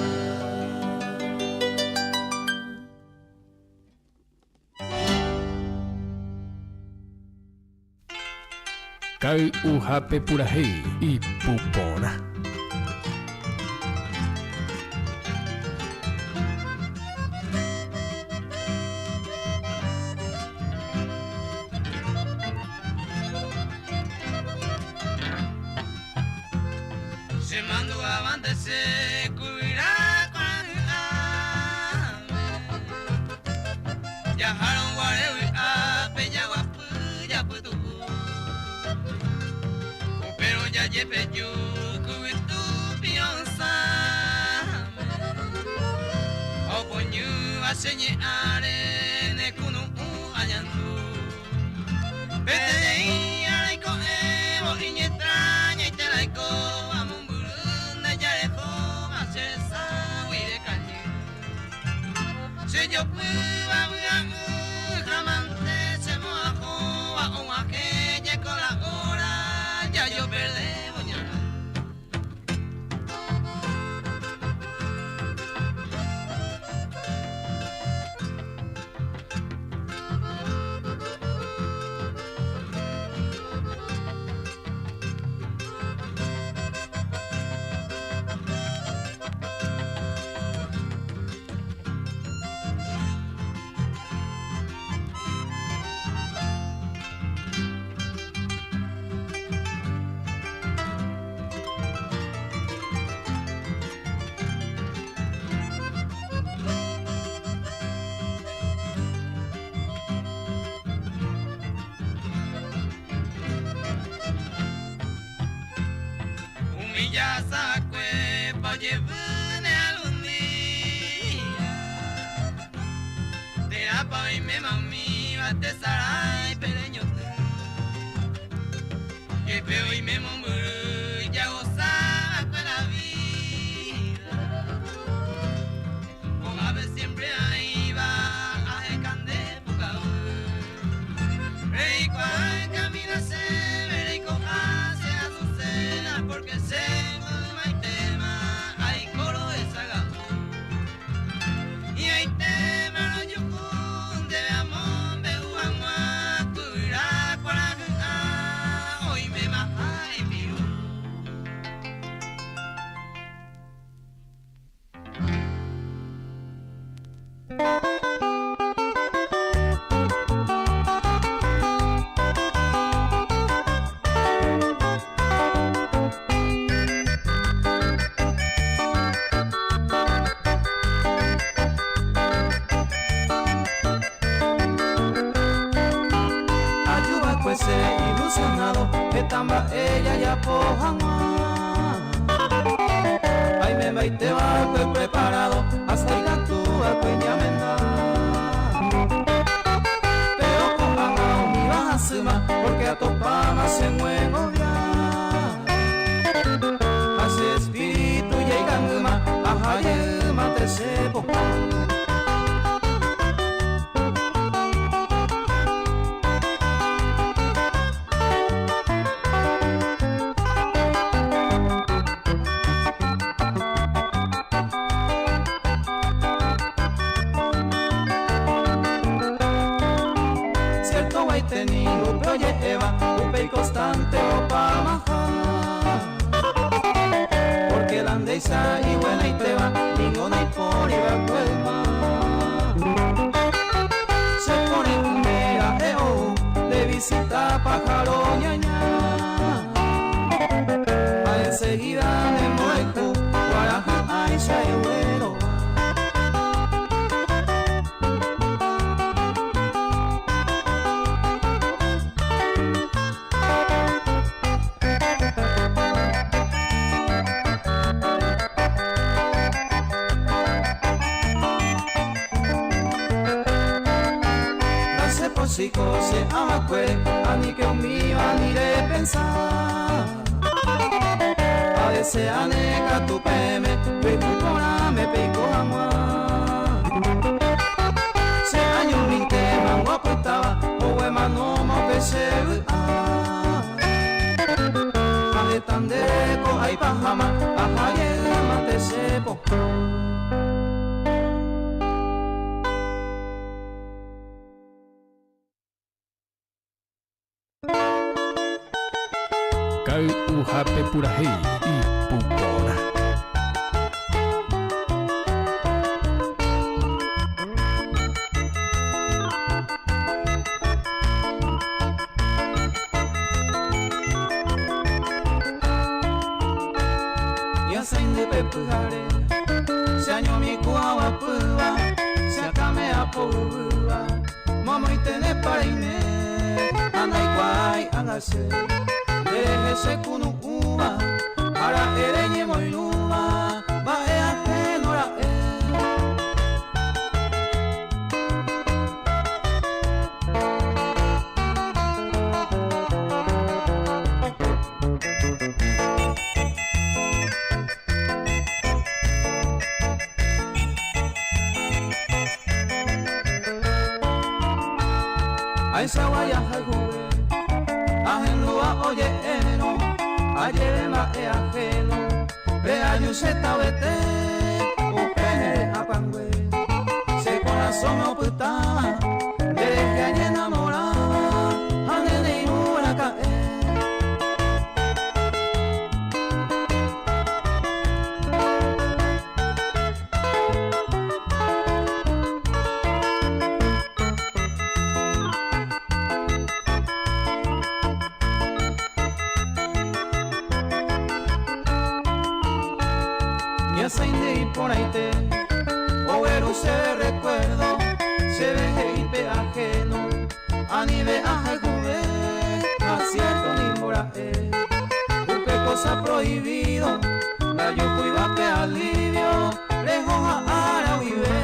Kai uhape purahei y pupona. Se mandó avante se cubrirá con el ya jaron guareu a peña guapu ya putu pero ya lleve yo cubitu pionsa o poñu a señare ne kunu añandu vete y ay con evo y extraña y te la co se yo puedo jamante se mojó a un aquella con la hora ya yo perdí boñana. Ya sacue pa llevarme algún día te apa y me mami va te sarai pereño que peo y me mumuru ya gozaba con la vida con ave siempre ahí va a escande pucao rey cual camina se veré con hace a su cena porque se ilusionado que tamba ella ya pojama ay me va y te va pues preparado hasta ir a tu peña menda pero cojama mi vas a suma porque a topama se muevo ya hace espíritu llega nguma ajá yema te sepo tenido pero lleva un constante o pa majar porque la andeisa y buena y te va ninguna y por y va cuelma se pone un mega de visita pájaro ñaña a enseguida de moecu guaraja aisha y güero. músico se amacue, a ni que un mío aniré pensar. A deseane tu peme, peco corame, peco amor. Se año vinte mango aputaba, o mano mo que se de tandeco, ay pajama, ajaye, mate sepo. Kau uhape purahi y pupona. Yasainde pepugare, se año mi kuawa puba, se akame apobuba, mamo itene paraine, anai kwai anase. Deje se kunu uva, ara ereñe moiluma, va e ajeno ra e. Ay sawaya juve, ajenua oye eno, ayer ma e ajeno, vea yuseta vete, upene apangüe, se corazón me oputaba, desde que ayer enamoraba, anene y una cae. Y por ahí te o ver se recuerdo se deje y pe ajeno a ni ve aje juve acierto ni mora un pe cosa prohibido la yo cuida pe alivio lejos a ara vive.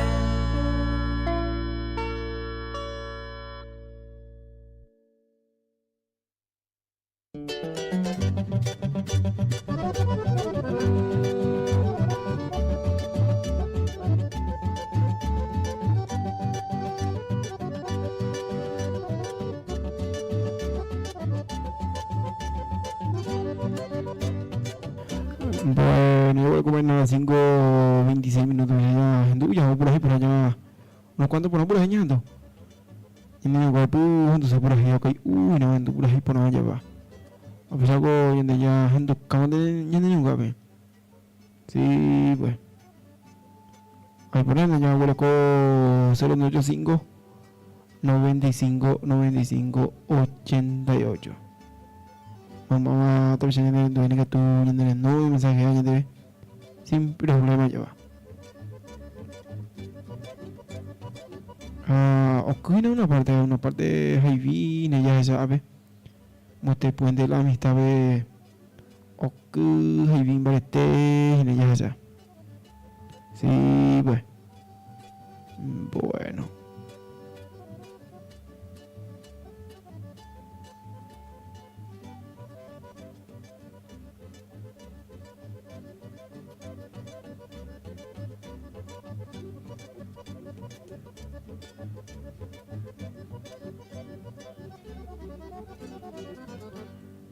Bueno, yo voy a comer nada, 5:26 minutos ya ya por ahí, por allá, unos cuantos por ahí ñando. Y me digo, entonces por ahí, ok, no, ando por ahí por allá va. A pesar que yendo ya, ando, ¿cómo de yendo ni un gabe? Sí, pues. Ahí por ahí ya voy a con 085 95 95 88. Vamos a trabajar en el que tú en el nuevo mensaje añade sin problema ya va. Ocurre una parte heavy ya se sabe. Usted puede la amistad de ocurre heavy barete en ya se. Sí, pues. Bueno.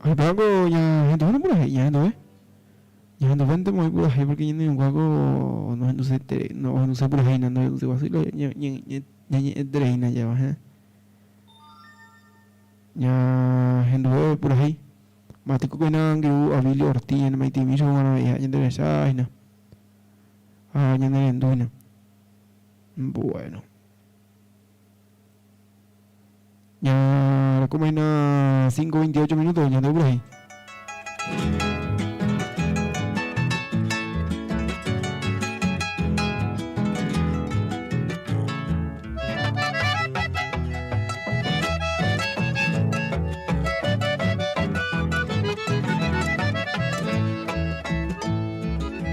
Ay, pero ya gente bueno por ahí, ya ando, ya ando vente muy por ahí porque ya no hay un juego no sé por ahí no sé así lo ya dreina ya va, ya gente por ahí matico que nada que Abilio Ortiz en Maiti Miso bueno ya de esa no ya de Enduina. Bueno, ya como hay 5:28 minutos ya ando por ahí.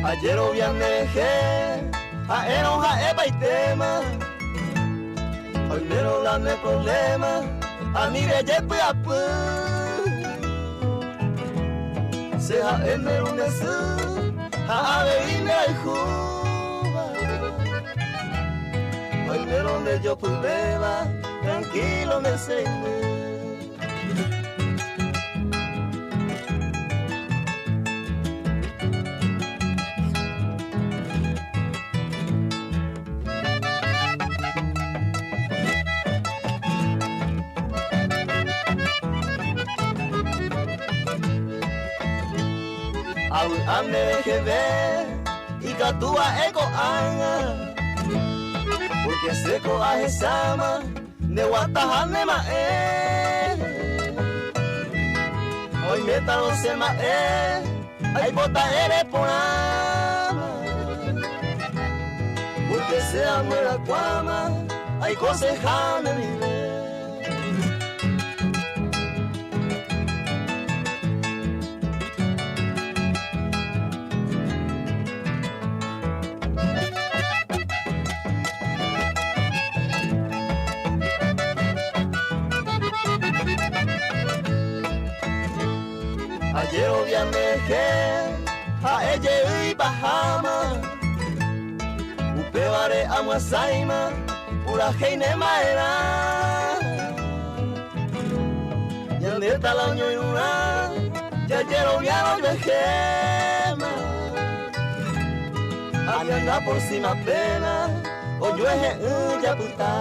Ayer viaje a eno a eba y tema Hoy me lo dan el problema, a mi bella puyapu. Sea el mero nesu, a ver me juba. Hoy me lo de yo problema, tranquilo me enseñé. Ame deje ver y catua ego anga porque seco a esama de guatajane ma hoy meta no se ma ay bota ere por ama porque sea muera cuama ay cosejame mi ayer obviamente a ella y Bahama upeare amuasaima pura heine maera ya neta la uño y una ya ayer obviamente había anda por cima pena o yo es ya puta.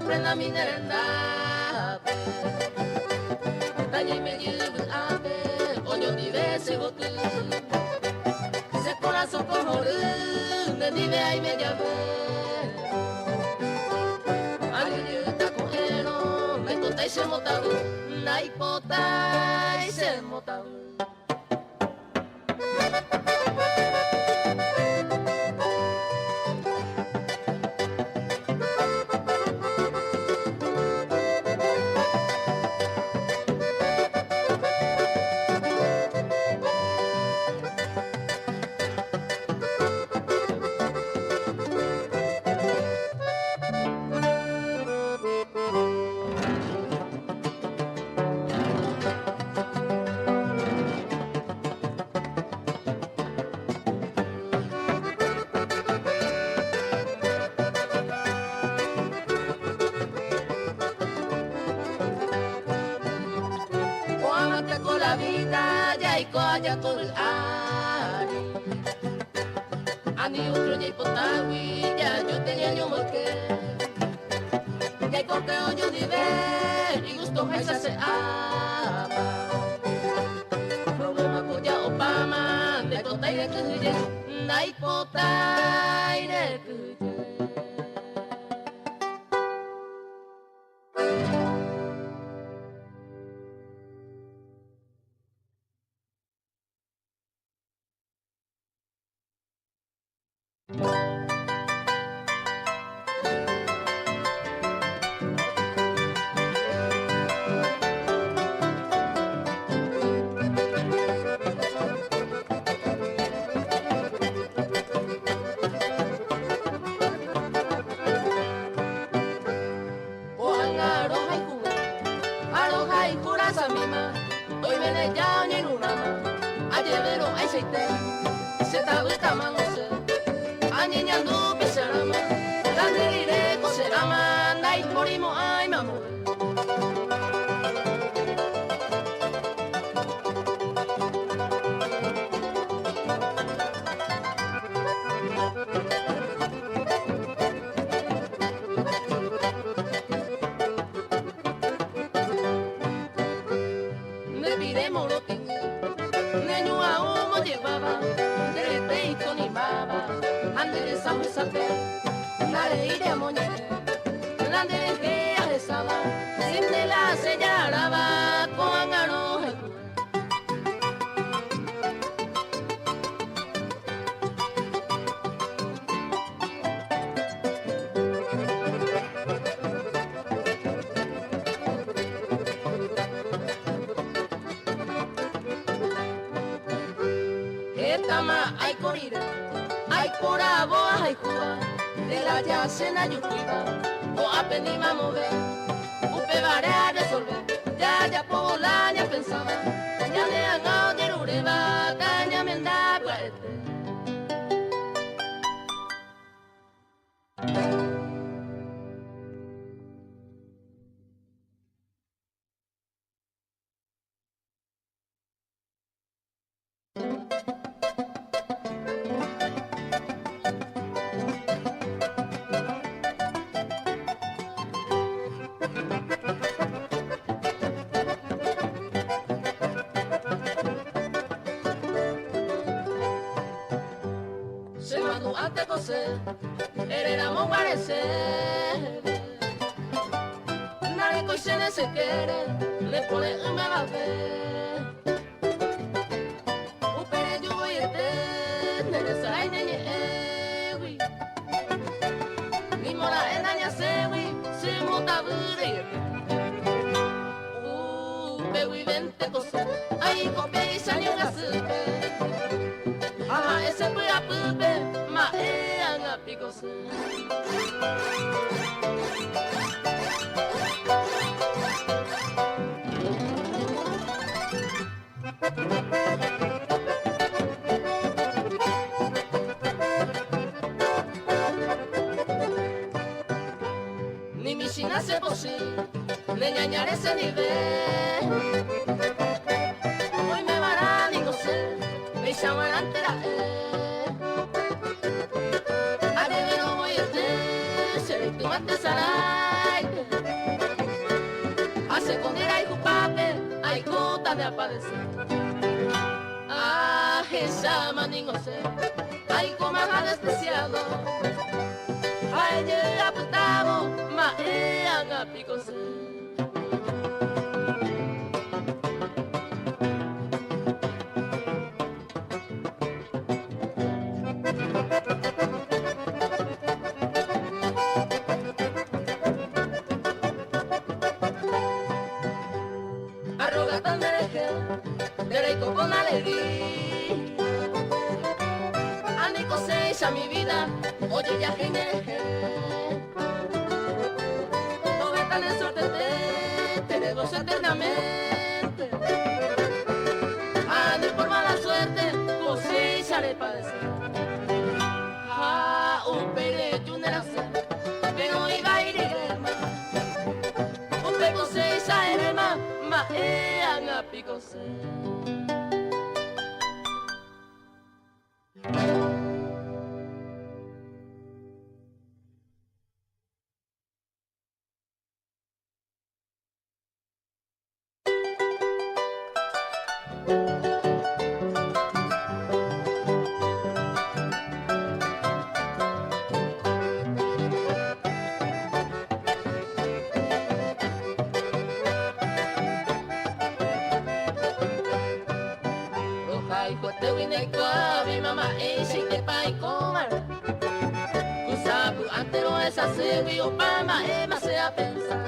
Prenda mi nerenda, talle me llevo ave, oño dive se botu, se corazón cojoru, me dive ay me llave, ayuda con eno, me contáis se motabu, nai potáis se motabu. La vida ya y coya todo el ari ani otro ya y potawi ya yo tenía yo moque ya y porque yo dive y gusto esa se ama problema con ya Obama de contar de que na y potai de que se tabu tamangose anyenyando pesarama landire koserama nai morimo ai mamu me pide morotín neño a humo llevaba Andere sa musate, nare ide moñe, landere que a esa baba, sin de la sellara va con aroja. Etama ay corrida, ay corabo, ay cuba, de la yacena yuquiba, o apenima mover, upe varea resolver, ya polania pensaba, ya le hago de rureba, caña menda guarete. Se mandó ante coser, heredamos parecer. Nadie coisene se quiere, le pone un bebé. Upere yo voy a tener, nere saray nenye ewi. Ni mora endaña sewi, si muta vire. Pewi vente coser, ay copia y salió un asupe. Ama ese fue a pupe, ma a picos. Ni mi china se posí, le ñañaré ese nivel. Hoy me vará ni no sé. Me llaman ante la Adevero voy a hacer, se le tomate saray. Hace con el ay pape, hay gota de aparecer. Ah, esa maningo sé, hay comaja despreciado. Ay, llega putavo, ma a pico sé. Derecho con alegría, Ani cosecha mi vida, oye ya que no me tan en suerte te gozo eternamente. Ani por mala suerte, cosecharé padecer. Ah, un pere junerace, pero iba a ir y grema. Un pe cosecha erema, ma a picose. Sebi Obama ema se a pensar.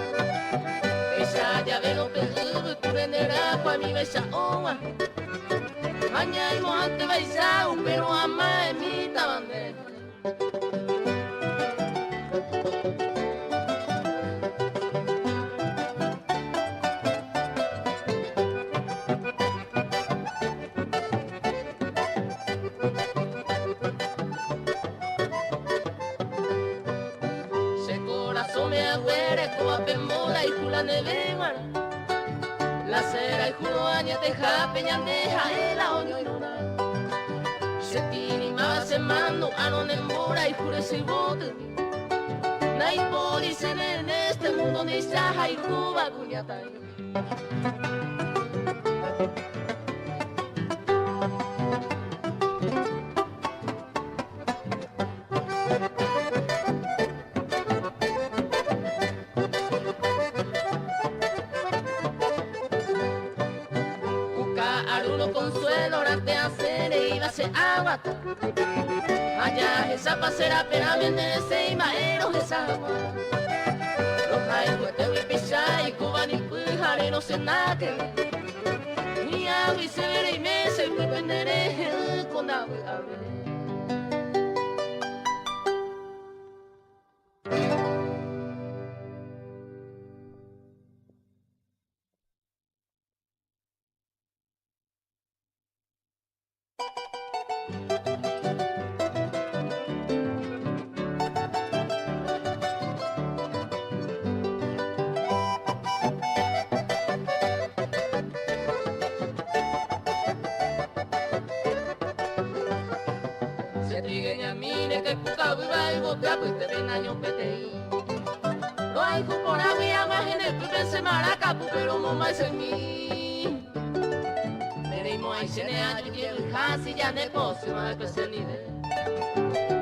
Ella ya ve lo peludo y tu vendrá kwa mi bella oa. Mañana y mojante baisa un pero ama en mi tabandera. La cera y juruaña teja peñandeja el año y luna. Se tini más se mando a no nembora y jures y bote. Nay podicen en este mundo ni saja y cuba cuñatay. se aguanta. Allá esa pasera pera venderse y maeros de sagua. Los hay de pisar y cuban y pujar no sé nada que ver. Y agua y se veré y me se venderé con agua a ver. Pero mamá es en mí. Veremos ahí se ne ha que el hasi ya negocio más que se ni de.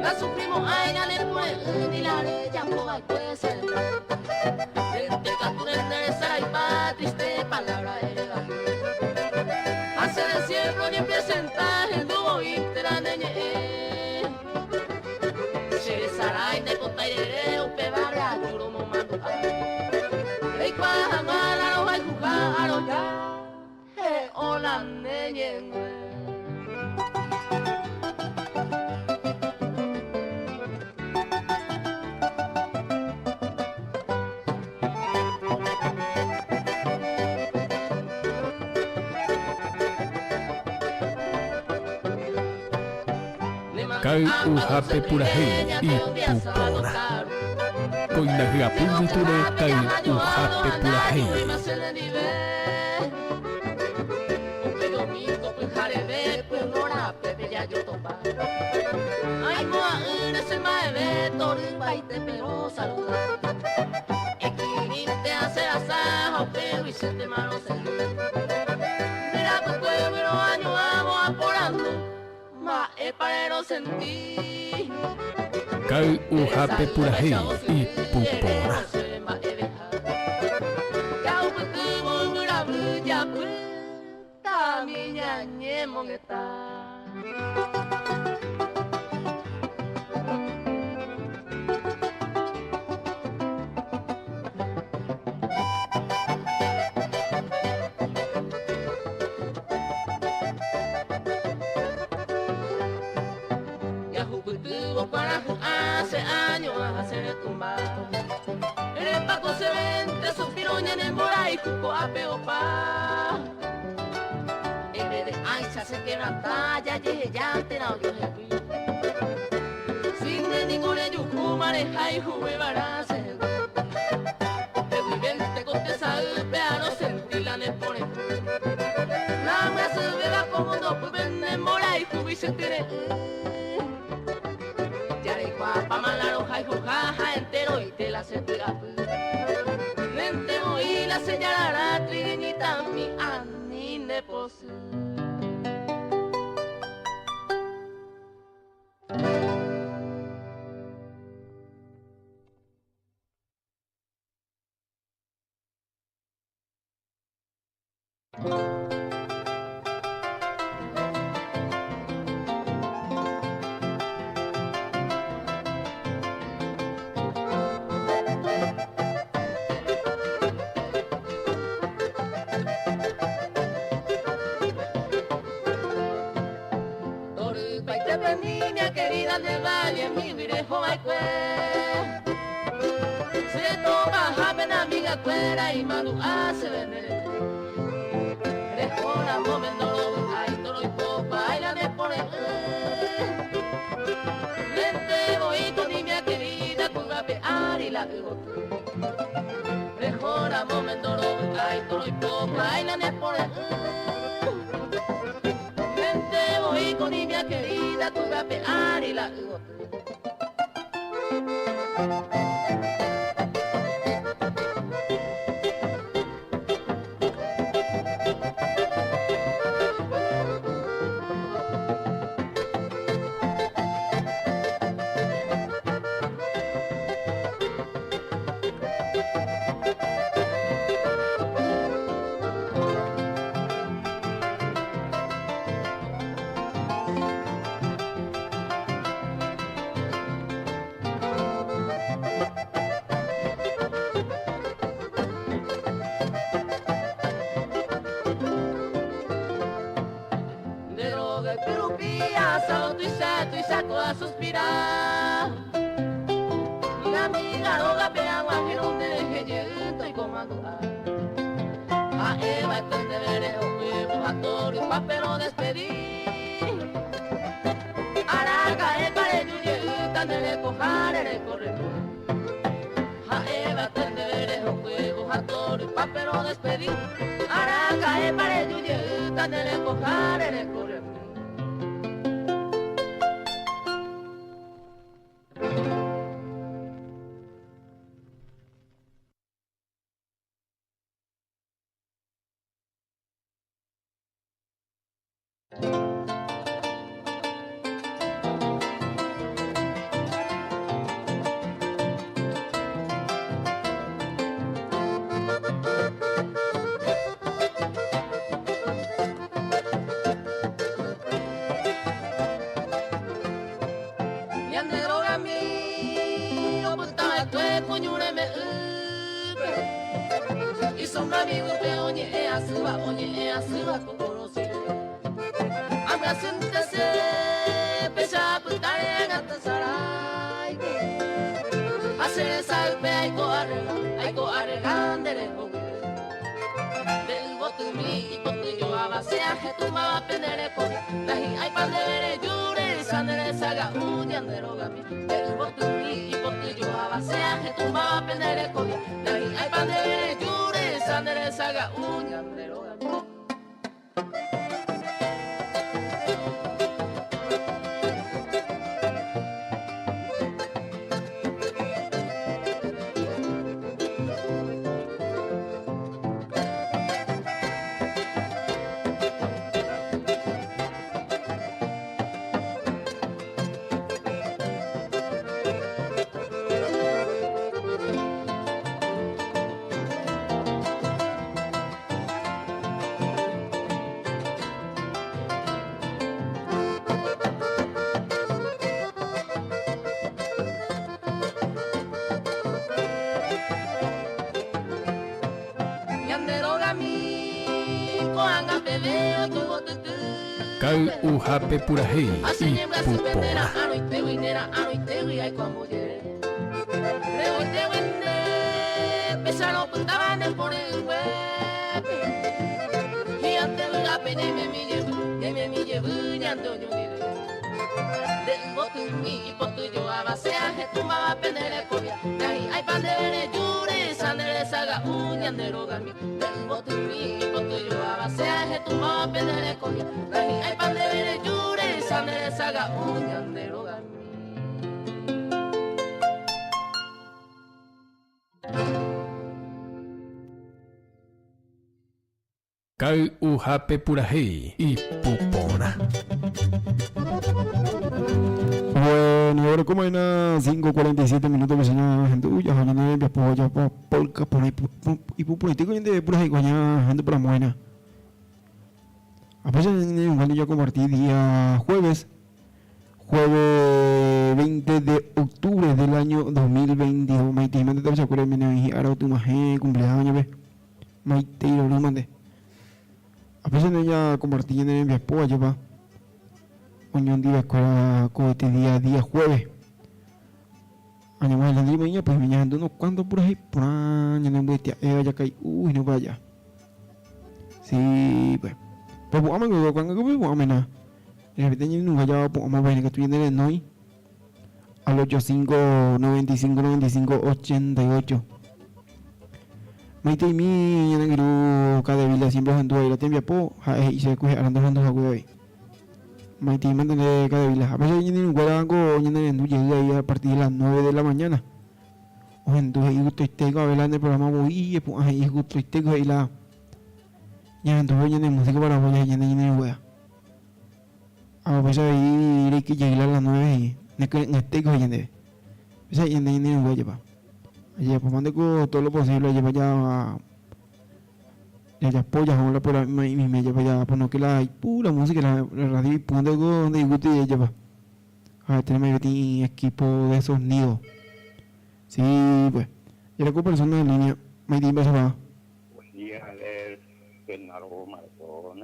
La sufrimos ahí ya le pone ni la de ya poca pues el. Te captura el sara y pa triste palabra era. Hace de siempre ni presenta el dúo y te la neñe. Se sara y de conta y de un pebarra duro momento. Hey, cuando la jugaron ya, hola neñe. Kai uhape purahe y pupona. Koinaga pungiture kai uhape purahe. Ay, moa, ese mae torin baite pero saludar. Equilibte hace asajo, pero y se te mano se. Mira tu pueblo año vamos aporando, ma el parero sentí. Kai uhape purahe y pupona. Minha nhemoneta. Ya juguetuvo para hace años a hacer tumbar. El paco se vende, suspiro en el mora y cuco a peopa. Ay, se quebra talla, ya te la odio sin de ningún yuju maneja y juve barase. Te vivente con te salve a no sentir la nepone. La mea se vea como no puede mora y juve se tiene. Ya le guapa mala roja y jujaja entero y te la se pega. Lente y la señalará trigueñita mi ani ne pose. Niña querida de valle, mi virejo baikue. Se toma jaben amiga cuera y manu hace venere. Rejona momento, ay toro y popa, ay la de pone. Lente bonito niña querida, con la pear y la bigote. Rejona momento, ay toro y popa, ay la de pone. Y con niña querida, tu gapear y la y saco a suspirar. Mi amiga roga peagua que no te deje llegar y comando a Eva de vereo que un papero despedir. Araga para el tan de cojar el corredor. A Eva de vereo que un papero despedir. Araga para el tan de cojar el corredor. Kau uhape purahi ipupona. Kau uhape purahi ipupona. Bueno, y ahora como hay unas 5:47 minutos que se llama gente, uy, ya no hay pues ya pa polka por ahí y político de puras y coña gente para buena. A pesar de cuando ya compartí día jueves 20 de octubre del año 2022. Maite, mande te acuerdas de mi ahora tu maje cumpleaños, ve. Maite, lo mande. A pesar de ella compartí en mi esposa, ya va. Unión de la escuela con este día jueves. Año más la niña, pues me ando unos cuantos por ahí, por año no voy a ya caí, uy, no vaya. Sí, pues. Pero vamos a ver cuando vamos a menar. De repente nunca ya vamos a ver que estoy en el hoy al 85959588. Maite y mi en el grupo cada vila siempre junto a la tienda po, y se coge arando junto a hoy. Maite mantiene cada vila. A veces yo en Guarango, yo en llega ahí a partir de las 9 de la mañana. O entonces yo estoy tego a ver el programa voy pues ahí yo estoy tego ahí la. Ya entonces yo en música para voy ya en wea. A veces ahí hay que llegar a las 9 y en este tego ya en. Esa ya en wea lleva. Allá pues mande todo lo posible lleva ya apoya con la por ahí me lleva ya pues no que la pura música la radio y ponte donde guste y lleva a tener mi equipo de sonido. Sí, pues y la persona en línea me dice va buen día Genaro Martón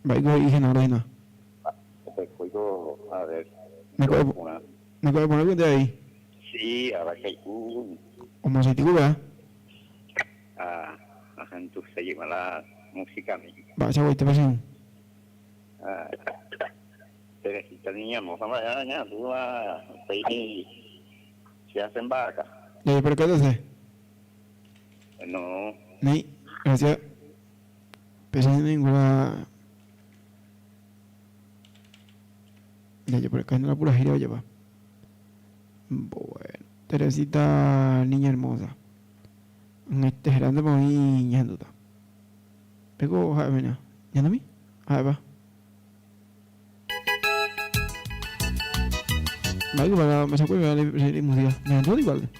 va y Genaro pues digo, a ver. Me puede poner que te ahí. Sí, ahora que hay Como se te cuba. la gente se lleva la música. Va, chavo, te pasen. Teresita niña, no sabes, ya, tú vas a pedir, se hacen vacas. ¿Y por qué te haces? No. Ni, gracias. Pero ninguna. Ya, yo por acá en la pura gira lleva. Bueno, Teresita, niña hermosa. Este grande para mí, ñanduta. Pego, Jaime, ¿ñandami? Va. Vale, para me saco la música. Me todo igual.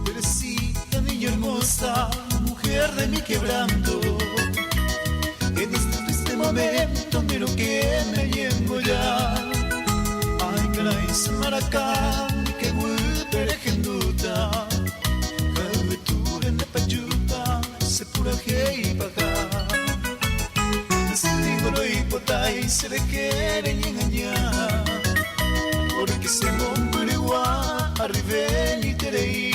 Teresita, niña hermosa, mujer de mi quebranto, en este triste momento miro que me llevo ya. Ay, caray, se maracá, que guapa erejenduta. Se pura que paga. Se digo lo hipotai, se le quieren engañar. Porque se monte igual, arriba ni terei.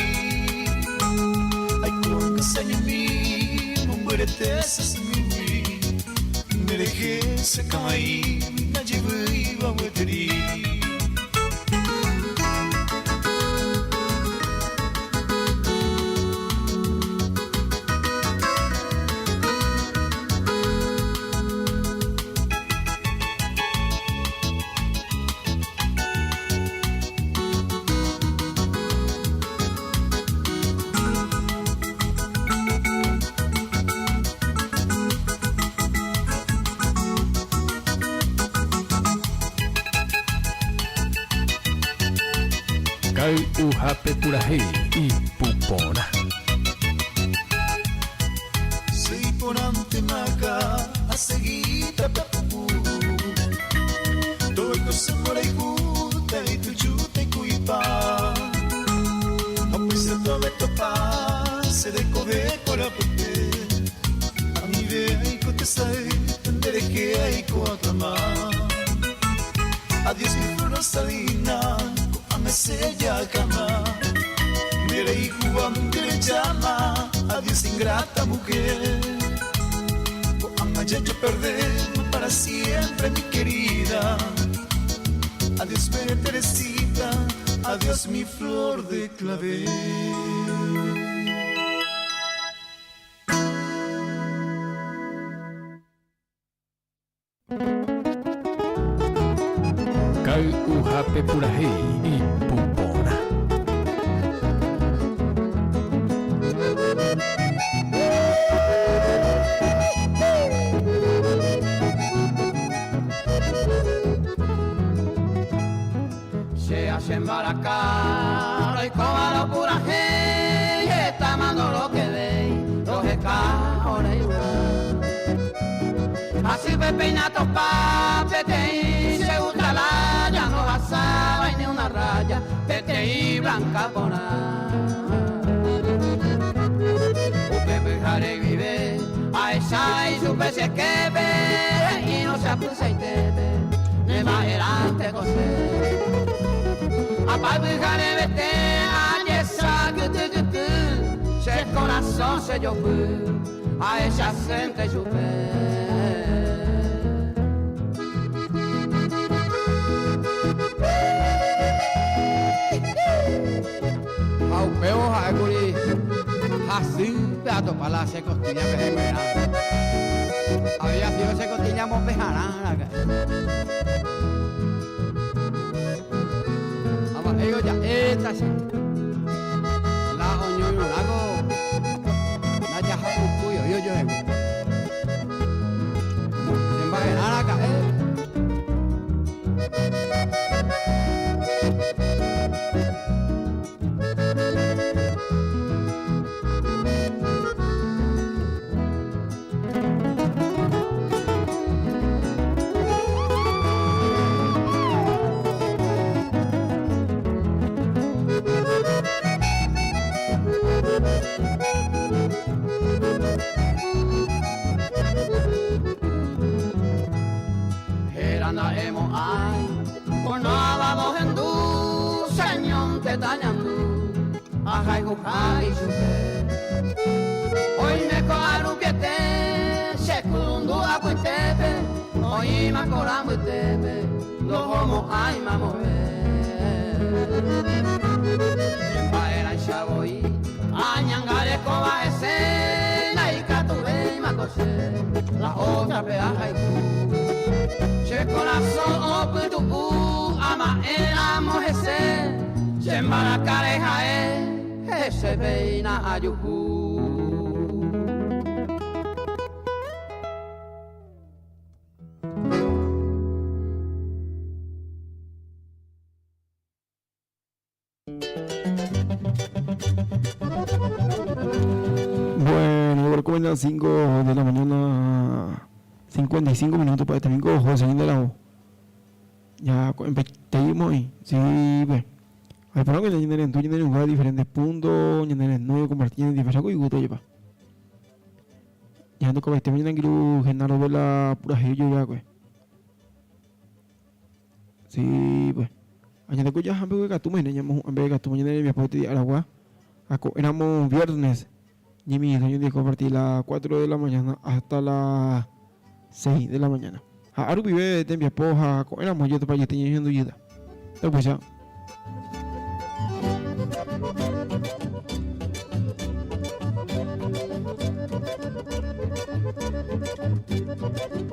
Ay, con que se mi, muérete se mi. Me dejé se caí, na llevé iba a meterí. Ujape Purahei y Pupona. Sei porante maca, a seguir tapapu. Todo se mora y juta y tu chuta y cuipa. A pesar de todo topa, se decode por apote. A mi vea y cote sai, tendré que hay coacama. Adiós mi flor salina. Me sella cama, mire y Cuba me llama, adiós ingrata mujer. Ama ya yo perder para siempre mi querida. Adiós Teresita, adiós mi flor de clavel. Ujape Purahei y Pupona. Se hace Maracá, y como lo Purahei, está mando lo que veis, los escajones igual. Así ve peinatos papete y se gusta la ya no asaba y ni una raya, vete y blanca por Usted dejaré vivir a esa y su pez que ve y no se apusa y tete, ni más adelante coser. A paz dejaré vete a esa que se el corazón se yo a esa gente y su pez. Aupeo Jaguri, así pedazo para se costilla que se muera. Había sido se costilla mopejana. Vamos, digo ya, esta sí. La oñoño lago, la yaja cuyo, yo. Sin bajenar a caer. dañando, ajá y jujá y chupe. Hoy me coaru que te, se culundu a cuentepe, hoy me coramo tepe, lo como ay mamore. Siempre era chaboy, añangare coba escena y catube y macose, la otra peaja y tú. Che corazón open tu ama el amo ese, che embaracareja ese peina ayuku. Bueno, yo creo que a las 5 de la mañana, 55 minutos para este domingo, José de la O. Ya empezamos y sí, pues. Al final que tienen tú tienen lugar diferentes puntos, tienen nueve compartiendo diversas cosas y gusto lleva. Ya no como este mañana quiero generar de la pura yo ya pues. Sí, pues. Añade que ya han pegado que tú me llamamos han pegado que tú mañana mi apoyo de Aragua. Éramos viernes. Y mi sueño de compartir las 4 de la mañana hasta las 6 de la mañana. Aru vive de mi esposa, éramos yo para yo tenía yendo ayuda. Pues ya.